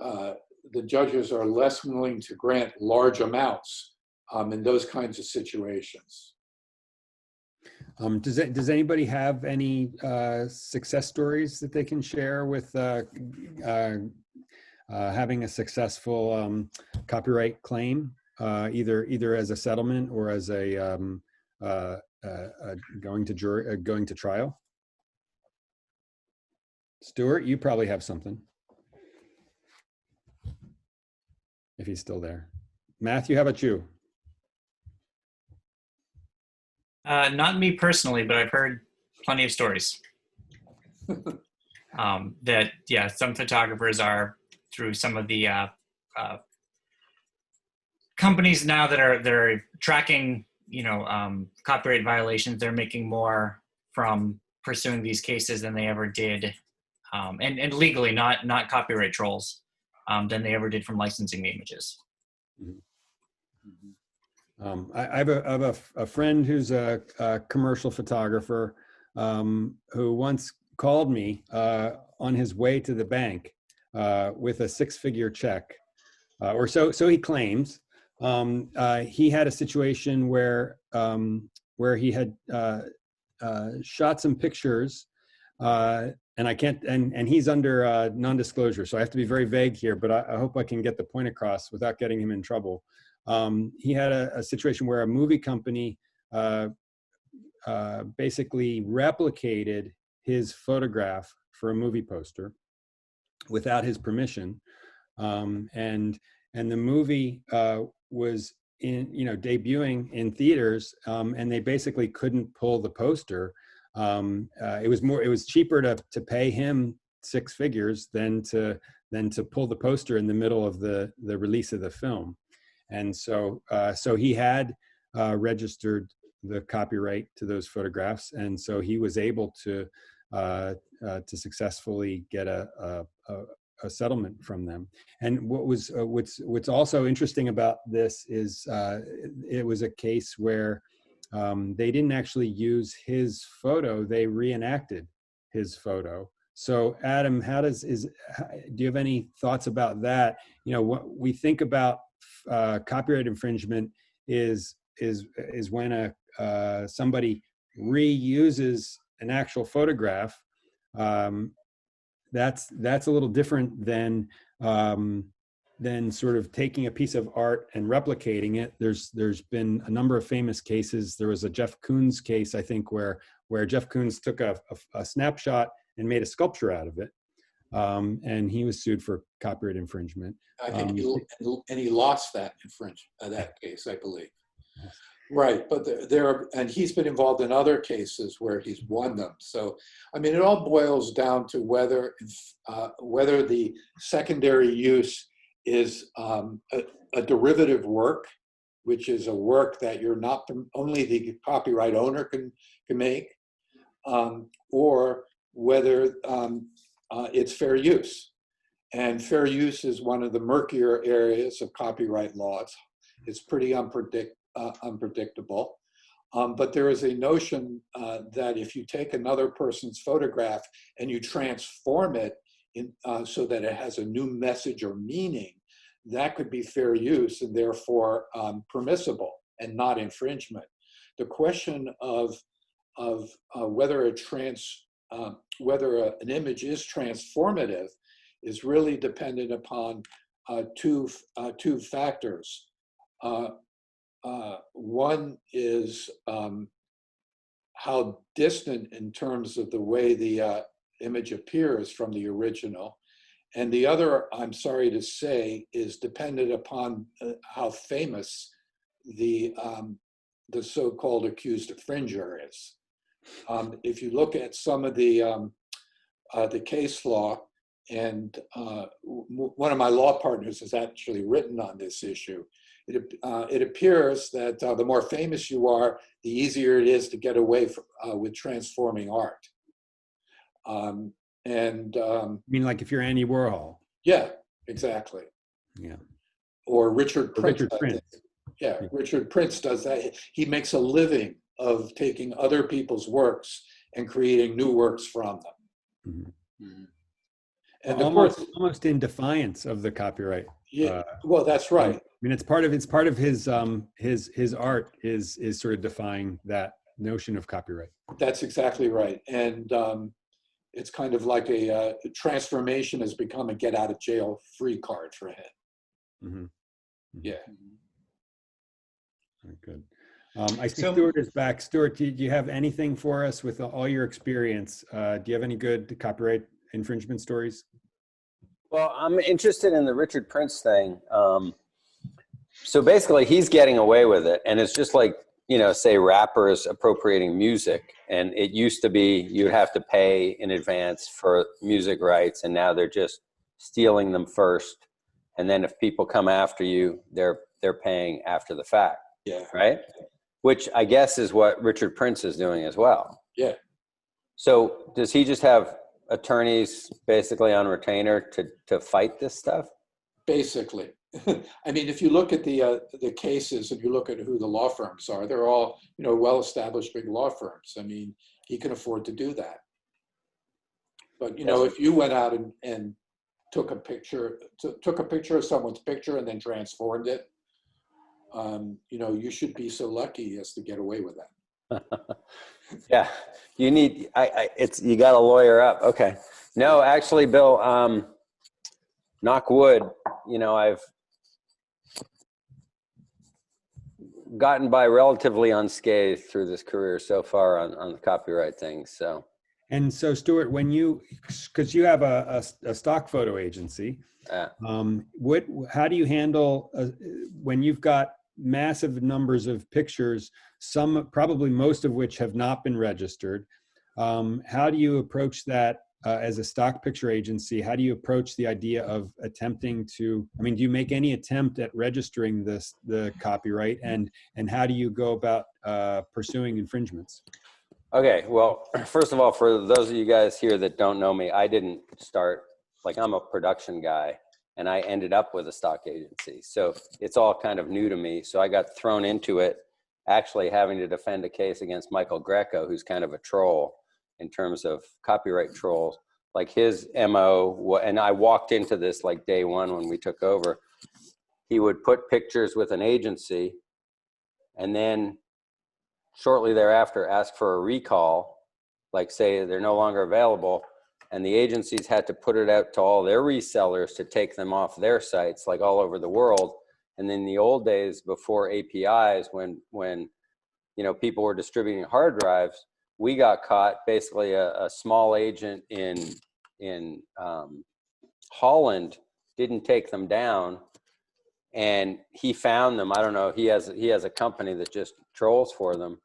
judges are less willing to grant large amounts in those kinds of situations. Does anybody have any success stories that they can share with having a successful copyright claim, either as a settlement or as a going to trial? Stuart, you probably have something, if he's still there. Matthew, how about you? Not me personally, but I've heard plenty of stories. That, yeah, some photographers are, through some of the companies now that are tracking, copyright violations, they're making more from pursuing these cases than they ever did, and legally, not copyright trolls, than they ever did from licensing the images. Mm-hmm. I have a friend who's a commercial photographer who once called me on his way to the bank with a 6-figure check, or so he claims. He had a situation where he had shot some pictures, and I can't, and he's under non-disclosure, so I have to be very vague here, but I hope I can get the point across without getting him in trouble. He had a situation where a movie company basically replicated his photograph for a movie poster without his permission, and the movie was debuting in theaters, and they basically couldn't pull the poster. It was cheaper to pay him 6 figures than to pull the poster in the middle of the release of the film. And so he had registered the copyright to those photographs, and so he was able to successfully get a settlement from them. And what's also interesting about this is it was a case where they didn't actually use his photo; they reenacted his photo. So, Adam, do you have any thoughts about that? What we think about copyright infringement is when somebody reuses an actual photograph. That's a little different than sort of taking a piece of art and replicating it. There's been a number of famous cases. There was a Jeff Koons case, I think, where Jeff Koons took a snapshot and made a sculpture out of it. And he was sued for copyright infringement. I think he lost that case, I believe. Right, but and he's been involved in other cases where he's won them. So, I mean, it all boils down to whether the secondary use is a derivative work, which is a work that only the copyright owner can make, or whether it's fair use. And fair use is one of the murkier areas of copyright laws. It's pretty unpredictable. But there is a notion that if you take another person's photograph and you transform it so that it has a new message or meaning, that could be fair use and therefore permissible and not infringement. The question of whether an image is transformative is really dependent upon two factors. One is how distant in terms of the way the image appears from the original. And the other, I'm sorry to say, is dependent upon how famous the so-called accused infringer is. If you look at some of the case law, and one of my law partners has actually written on this issue, it appears that the more famous you are, the easier it is to get away with transforming art. You mean like if you're Andy Warhol? Yeah, exactly. Yeah. Or Richard Prince. Yeah. Richard Prince does that. He makes a living of taking other people's works and creating new works from them. Mm-hmm. And almost in defiance of the copyright. Yeah, well, that's right. I mean, it's part of his art is sort of defying that notion of copyright. That's exactly right. And it's kind of like a transformation has become a get out of jail free card for him. Mm-hmm. Yeah. Very good. I see Stuart is back. Stuart, do you have anything for us with all your experience? Do you have any good copyright infringement stories? Well, I'm interested in the Richard Prince thing. So basically, he's getting away with it, and it's just like, say rappers appropriating music, and it used to be you'd have to pay in advance for music rights, and now they're just stealing them first, and then if people come after you, they're paying after the fact. Yeah. Right? Which I guess is what Richard Prince is doing as well. Yeah. So does he just have attorneys basically on retainer to fight this stuff? Basically. I mean, if you look at the cases and you look at who the law firms are, they're all, well-established big law firms. I mean, he can afford to do that. But, if you went out and took a picture of someone's picture and then transformed it, you should be so lucky as to get away with that. Yeah, you need, you got to lawyer up. Okay. No, actually, Bill, knock wood, I've gotten by relatively unscathed through this career so far on the copyright things. So. And so, Stuart, because you have a stock photo agency, how do you handle when you've got massive numbers of pictures, probably most of which have not been registered? How do you approach that as a stock picture agency? How do you approach the idea of attempting to, do you make any attempt at registering the copyright, and how do you go about pursuing infringements? Okay, well, first of all, for those of you guys here that don't know me, I didn't start, I'm a production guy, and I ended up with a stock agency. So it's all kind of new to me. So I got thrown into it, actually having to defend a case against Michael Greco, who's kind of a troll in terms of copyright trolls. Like his MO, and I walked into this like day one when we took over, he would put pictures with an agency and then shortly thereafter ask for a recall, like say they're no longer available, and the agencies had to put it out to all their resellers to take them off their sites, like all over the world. And in the old days before APIs, when people were distributing hard drives, we got caught. Basically a small agent in Holland didn't take them down, and he found them. I don't know, he has a company that just trolls for them.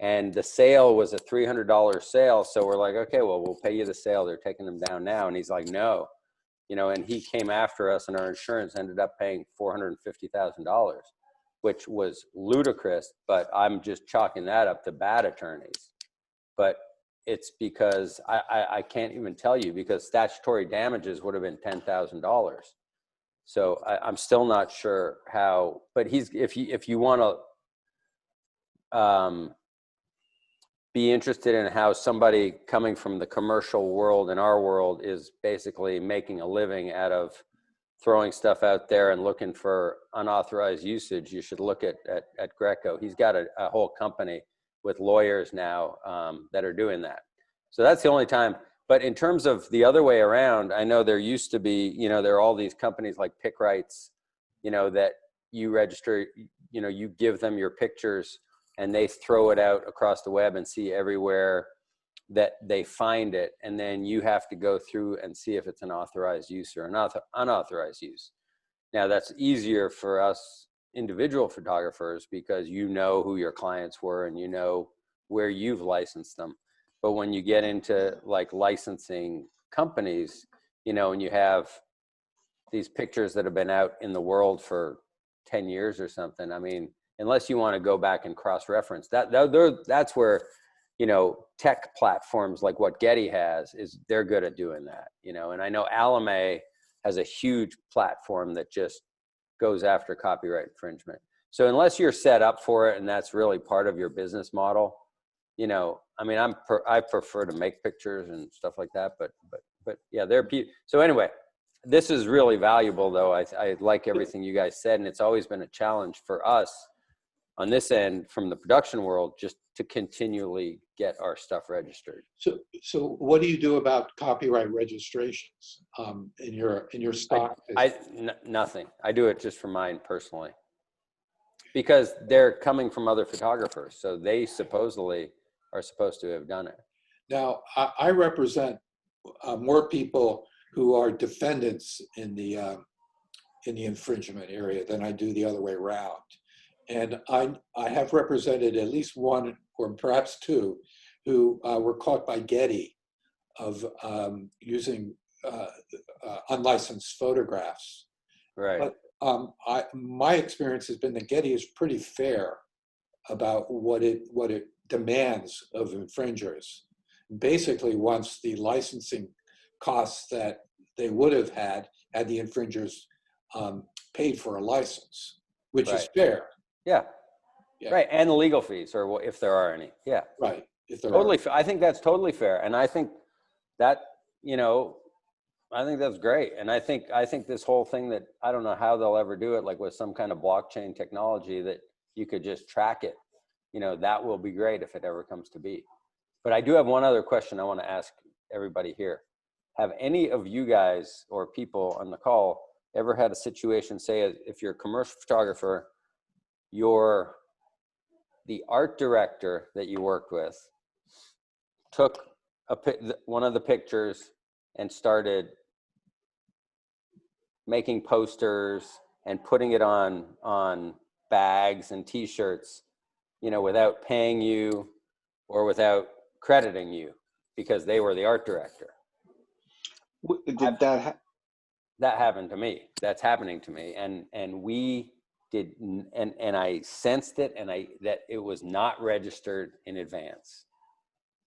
And the sale was a $300 sale. So we're like, okay, well, we'll pay you the sale. They're taking them down now. And he's like, no, and he came after us, and our insurance ended up paying $450,000, which was ludicrous, but I'm just chalking that up to bad attorneys. But it's because I can't even tell you, because statutory damages would have been $10,000. So I'm still not sure how, but if you want to be interested in how somebody coming from the commercial world and our world is basically making a living out of throwing stuff out there and looking for unauthorized usage, you should look at Greco. He's got a whole company with lawyers now that are doing that. So that's the only time. But in terms of the other way around, I know there used to be, there are all these companies like Pick Rights, that you register, you give them your pictures and they throw it out across the web and see everywhere that they find it. And then you have to go through and see if it's an authorized use or an unauthorized use. Now that's easier for us individual photographers because you know who your clients were and you know where you've licensed them. But when you get into like licensing companies, and you have these pictures that have been out in the world for 10 years or something, I mean, unless you want to go back and cross-reference, that's where, tech platforms like what Getty has they're good at doing that, and I know Alame has a huge platform that just goes after copyright infringement. So unless you're set up for it and that's really part of your business model, I mean, I prefer to make pictures and stuff like that, but yeah, so anyway, this is really valuable though. I like everything you guys said, and it's always been a challenge for us on this end from the production world just to continually get our stuff registered. So what do you do about copyright registrations in your stock? Nothing. I do it just for mine personally, because they're coming from other photographers, so they supposedly are supposed to have done it. Now, I represent more people who are defendants in the infringement area than I do the other way around. And I have represented at least one or perhaps two who were caught by Getty of using unlicensed photographs. Right. But my experience has been that Getty is pretty fair about what it demands of infringers. Basically wants the licensing costs that they would have had the infringers paid for a license, which is fair. Yeah. Yeah. Right. And the legal fees, or if there are any. Yeah. Right. If there totally. are. I think that's totally fair. And I think that, I think that's great. And I think this whole thing that I don't know how they'll ever do it, like with some kind of blockchain technology that you could just track it, that will be great if it ever comes to be. But I do have one other question I want to ask everybody here. Have any of you guys or people on the call ever had a situation, say if you're a commercial photographer, the art director that you worked with took one of the pictures and started making posters and putting it on bags and t-shirts, without paying you or without crediting you because they were the art director? Did that happened to me. That's happening to me. And we did, and I sensed it, and that it was not registered in advance.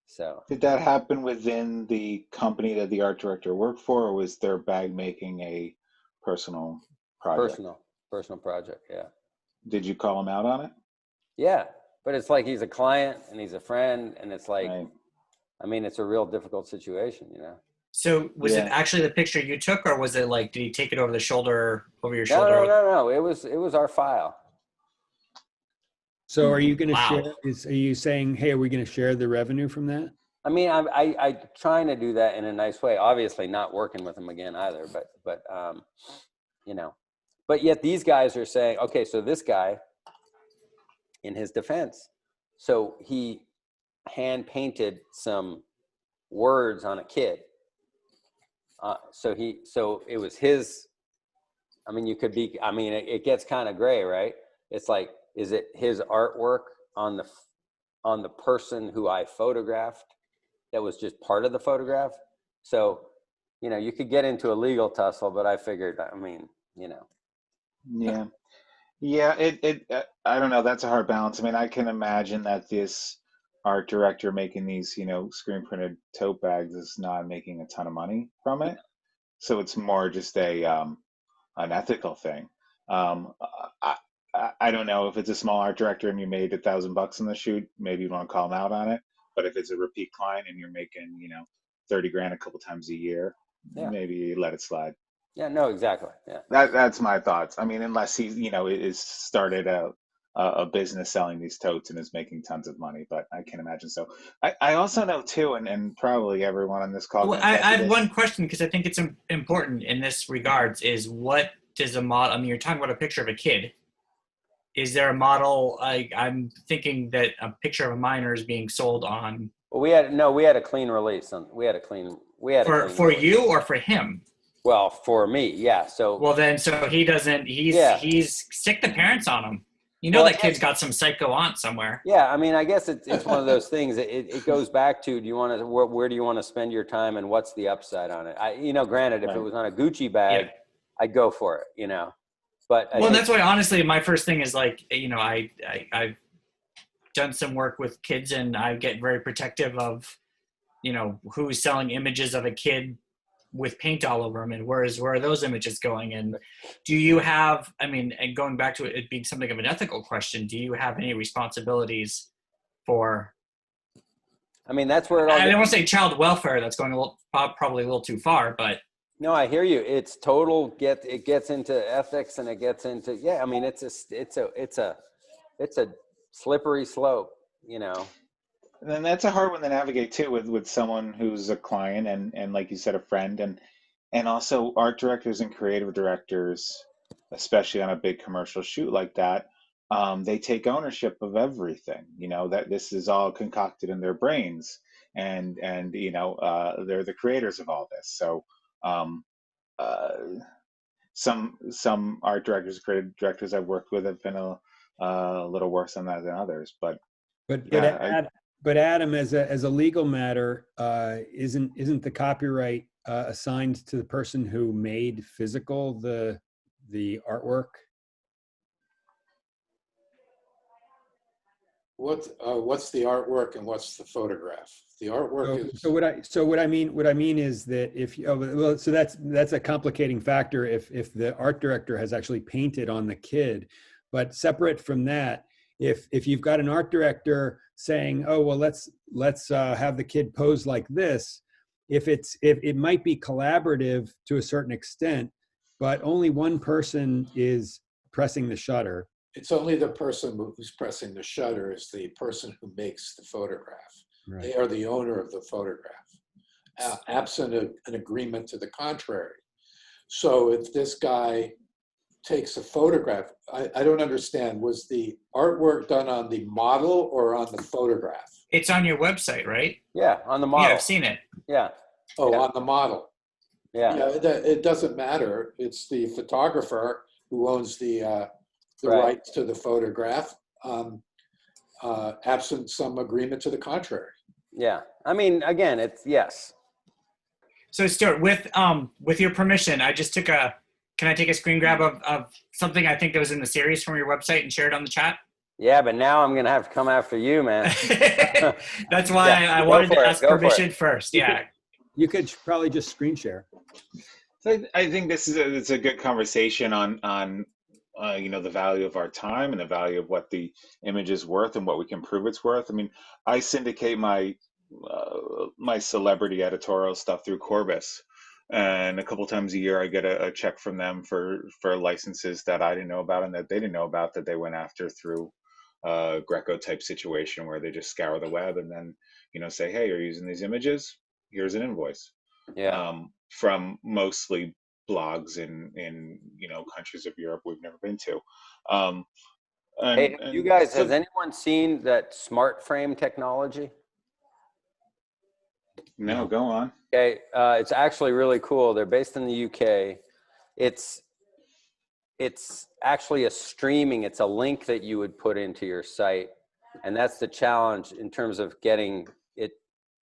So did that happen within the company that the art director worked for, or was their bag making a personal project? Personal project. Yeah. Did you call him out on it? Yeah, but it's like he's a client and he's a friend, and it's like, Right. I mean, it's a real difficult situation, So was it actually the picture you took, or was it like, did he take it over your shoulder? No. It was our file. So are you going to Wow. share, are you saying, hey, are we going to share the revenue from that? I mean, I trying to do that in a nice way, obviously not working with him again either, but but yet these guys are saying, okay, so this guy, in his defense, so he hand painted some words on a kid. So it was his, I mean, it gets kind of gray, right? It's like, is it his artwork on the person who I photographed that was just part of the photograph? So, you could get into a legal tussle, but I figured, Yeah. I don't know. That's a hard balance. I mean, I can imagine that this art director making these, screen printed tote bags is not making a ton of money from it. So it's more just an ethical thing. Um, I, I don't know if it's a small art director and you made $1,000 on the shoot, maybe you want to call them out on it. But if it's a repeat client and you're making, 30 grand a couple times a year, Yeah. maybe you let it slide. Yeah, no, exactly. Yeah. That's my thoughts. I mean, unless he, is started a business selling these totes and is making tons of money, but I can't imagine so. I also know too, and probably everyone on this call Well, can I attest to have this. one question because I think it's important in this regards is what does a model, I mean, you're talking about a picture of a kid. Is there a model, I'm thinking that a picture of a minor is being sold on. Well, we had a clean release. For you or for him? Well, for me, yeah. So. Well, then, so he doesn't, he's sick the parents on him. Well, that kid's got some psycho aunt somewhere. Yeah, I mean, I guess it's one of those things. It goes back to, where do you want to spend your time and what's the upside on it? Granted, if it was on a Gucci bag, I'd go for it, But well, that's why, honestly, my first thing is like, I've done some work with kids and I get very protective of, who's selling images of a kid with paint all over them and where are those images going? And do you have, and going back to it being something of an ethical question, do you have any responsibilities for, that's where I don't want to say child welfare, that's going probably a little too far, but. No, I hear you. It's total it gets into ethics and it gets into, it's a slippery slope, And then that's a hard one to navigate too with someone who's a client and like you said, a friend, and also art directors and creative directors, especially on a big commercial shoot like that. They take ownership of everything, that this is all concocted in their brains, and they're the creators of all this. So some art directors, creative directors I've worked with have been a little worse on that than others, but Adam, as a legal matter, isn't the copyright assigned to the person who made physical the artwork? What's the artwork and what's the photograph? The artwork is. So what I mean is that so that's a complicating factor if the art director has actually painted on the kid, but separate from that, if you've got an art director saying, oh, well, let's have the kid pose like this, if it might be collaborative to a certain extent, but only one person is pressing the shutter. It's only the person who's pressing the shutter is the person who makes the photograph. Right. They are the owner of the photograph, absent an agreement to the contrary. So if this guy takes a photograph, I don't understand, was the artwork done on the model or on the photograph? It's on your website, right? Yeah, on the model. Yeah, I've seen it. Yeah. Oh, yeah. On the model. Yeah. It doesn't matter. It's the photographer who owns the rights to the photograph, absent some agreement to the contrary. Yeah, again, it's yes. So Stuart, with your permission, I just took can I take a screen grab of something I think that was in the series from your website and share it on the chat? Yeah, but now I'm going to have to come after you, man. That's why I wanted to ask permission first. Yeah. You could probably just screen share. So I think it's a good conversation on the value of our time and the value of what the image is worth and what we can prove it's worth. I syndicate my celebrity editorial stuff through Corbis, and a couple times a year I get a check from them for licenses that I didn't know about and that they didn't know about, that they went after through a Greco type situation where they just scour the web and then say, hey, you're using these images, here's an invoice. From mostly blogs in countries of Europe we've never been to. Hey, you guys, has anyone seen that smart frame technology? No, go on. Okay, it's actually really cool. They're based in the UK. It's actually it's a link that you would put into your site, and that's the challenge in terms of getting it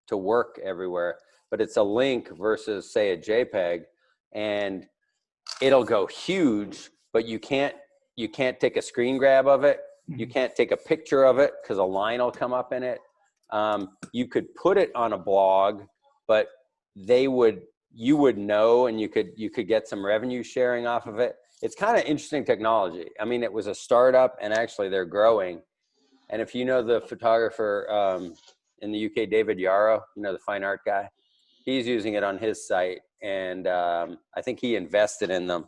to work everywhere. But it's a link versus, say, a JPEG, and it'll go huge, but you can't take a screen grab of it. You can't take a picture of it because a line will come up in it. You could put it on a blog, but you would know, and you could get some revenue sharing off of it. It's kind of interesting technology. I mean, it was a startup, and actually they're growing. And if you know the photographer in the UK, David Yarrow, you know, the fine art guy, he's using it on his site, and I think he invested in them.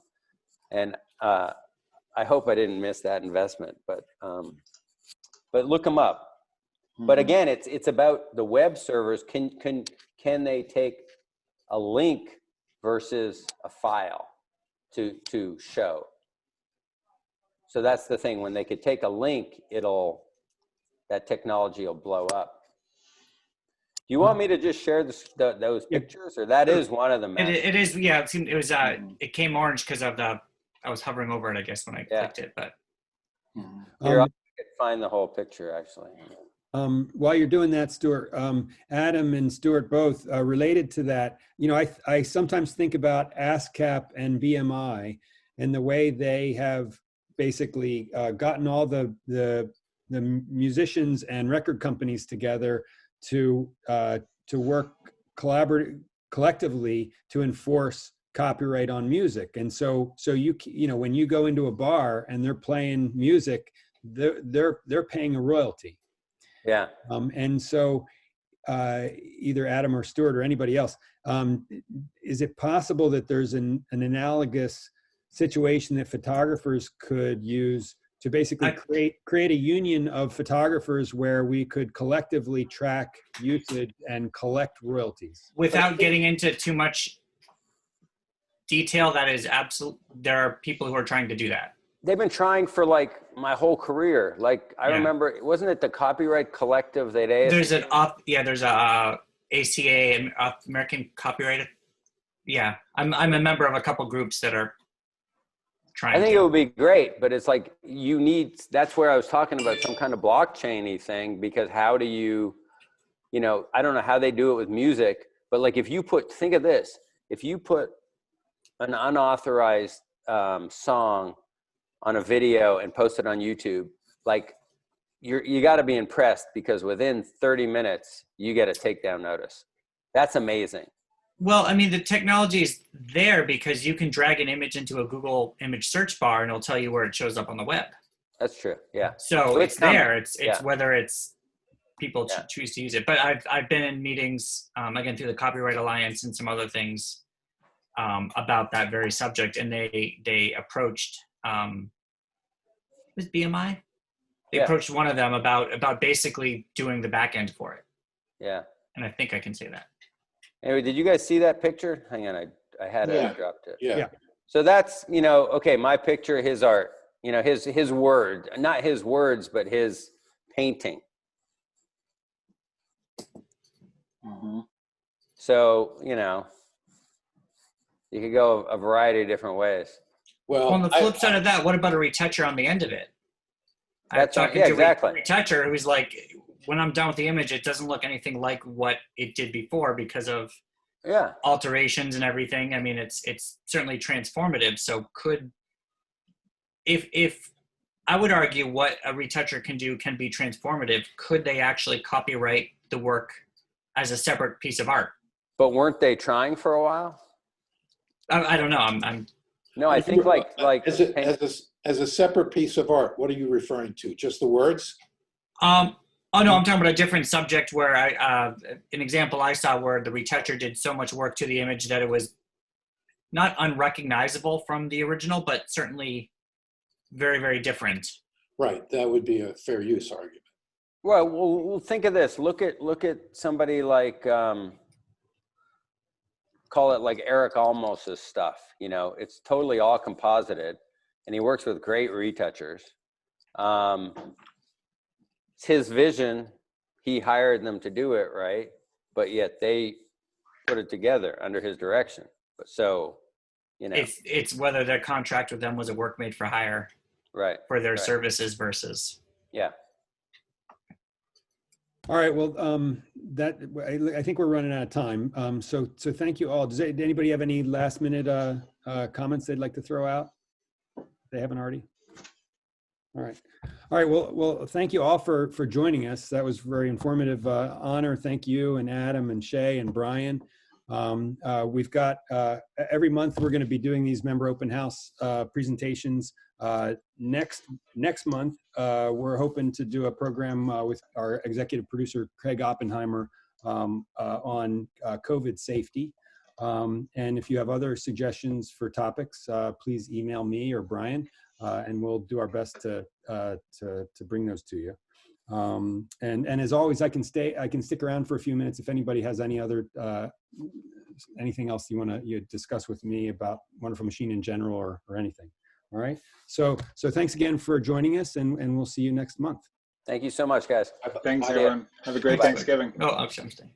And I hope I didn't miss that investment, but look them up. But again, it's about the web servers. Can they take a link versus a file to show? So that's the thing. When they could take a link, that technology will blow up. Do you want me to just share those pictures, or that is one of them? It is. Yeah, it was. It came orange because of I was hovering over it, I guess, when I clicked it. But here, I could find the whole picture actually. While you're doing that, Stuart, Adam and Stuart both related to that. You know, I sometimes think about ASCAP and BMI and the way they have basically gotten all the musicians and record companies together to work collectively to enforce copyright on music. And so you know, when you go into a bar and they're playing music, they're paying a royalty. Yeah. And so either Adam or Stuart or anybody else, is it possible that there's an analogous situation that photographers could use to basically create a union of photographers where we could collectively track usage and collect royalties? Without getting into too much detail, that is absolute. There are people who are trying to do that. They've been trying for like my whole career. Like I remember, wasn't it the Copyright Collective that there's a ACA, American Copyright. Yeah, I'm a member of a couple groups that are trying. I think it would be great, but it's like that's where I was talking about some kind of blockchain-y thing, because how do you know, I don't know how they do it with music, but like think of this, if you put an unauthorized song on a video and post it on YouTube, like you got to be impressed, because within 30 minutes you get a takedown notice. That's amazing. Well, I mean, the technology is there because you can drag an image into a Google image search bar and it'll tell you where it shows up on the web. That's true. Yeah. So it's there. It's whether it's people choose to use it. But I've been in meetings again through the Copyright Alliance and some other things about that very subject, and they approached was BMI. They approached one of them about basically doing the back end for it. Yeah. And I think I can say that. Anyway, did you guys see that picture? Hang on, I had it. I dropped it. Yeah. So that's, you know, okay, my picture, his art, you know, his word, not his words, but his painting. So, you know, you could go a variety of different ways. Well, on the flip side of that, what about a retoucher on the end of it? That's exactly. A retoucher who's like, when I'm done with the image, it doesn't look anything like what it did before because of alterations and everything. I mean, it's certainly transformative. So if I would argue what a retoucher can do can be transformative, could they actually copyright the work as a separate piece of art? But weren't they trying for a while? I don't know. No, I think like as a separate piece of art. What are you referring to? Just the words? Oh no, I'm talking about a different subject where an example I saw where the retoucher did so much work to the image that it was not unrecognizable from the original, but certainly very, very different. Right, that would be a fair use argument. Well, we'll think of this. Look at somebody like call it like Eric Almos's stuff. You know, it's totally all composited, and he works with great retouchers. It's his vision. He hired them to do it, right? But yet they put it together under his direction. But so, you know, it's whether their contract with them was a work made for hire, right? For their services versus. Yeah. All right. Well, I think we're running out of time. So thank you all. Does anybody have any last minute comments they'd like to throw out? If they haven't already. All right. All right. Well, thank you all for joining us. That was very informative. Honor, thank you, and Adam and Shay and Brian. We've got every month we're going to be doing these member open house presentations. Next month, we're hoping to do a program with our executive producer, Craig Oppenheimer, on COVID safety. And if you have other suggestions for topics, please email me or Brian, and we'll do our best to bring those to you. And as always, I can stick around for a few minutes if anybody has any other anything else you want to discuss with me about Wonderful Machine in general or anything. All right. So thanks again for joining us, and we'll see you next month. Thank you so much, guys. Thanks, everyone. Have a great Thanksgiving. Oh, I'm staying.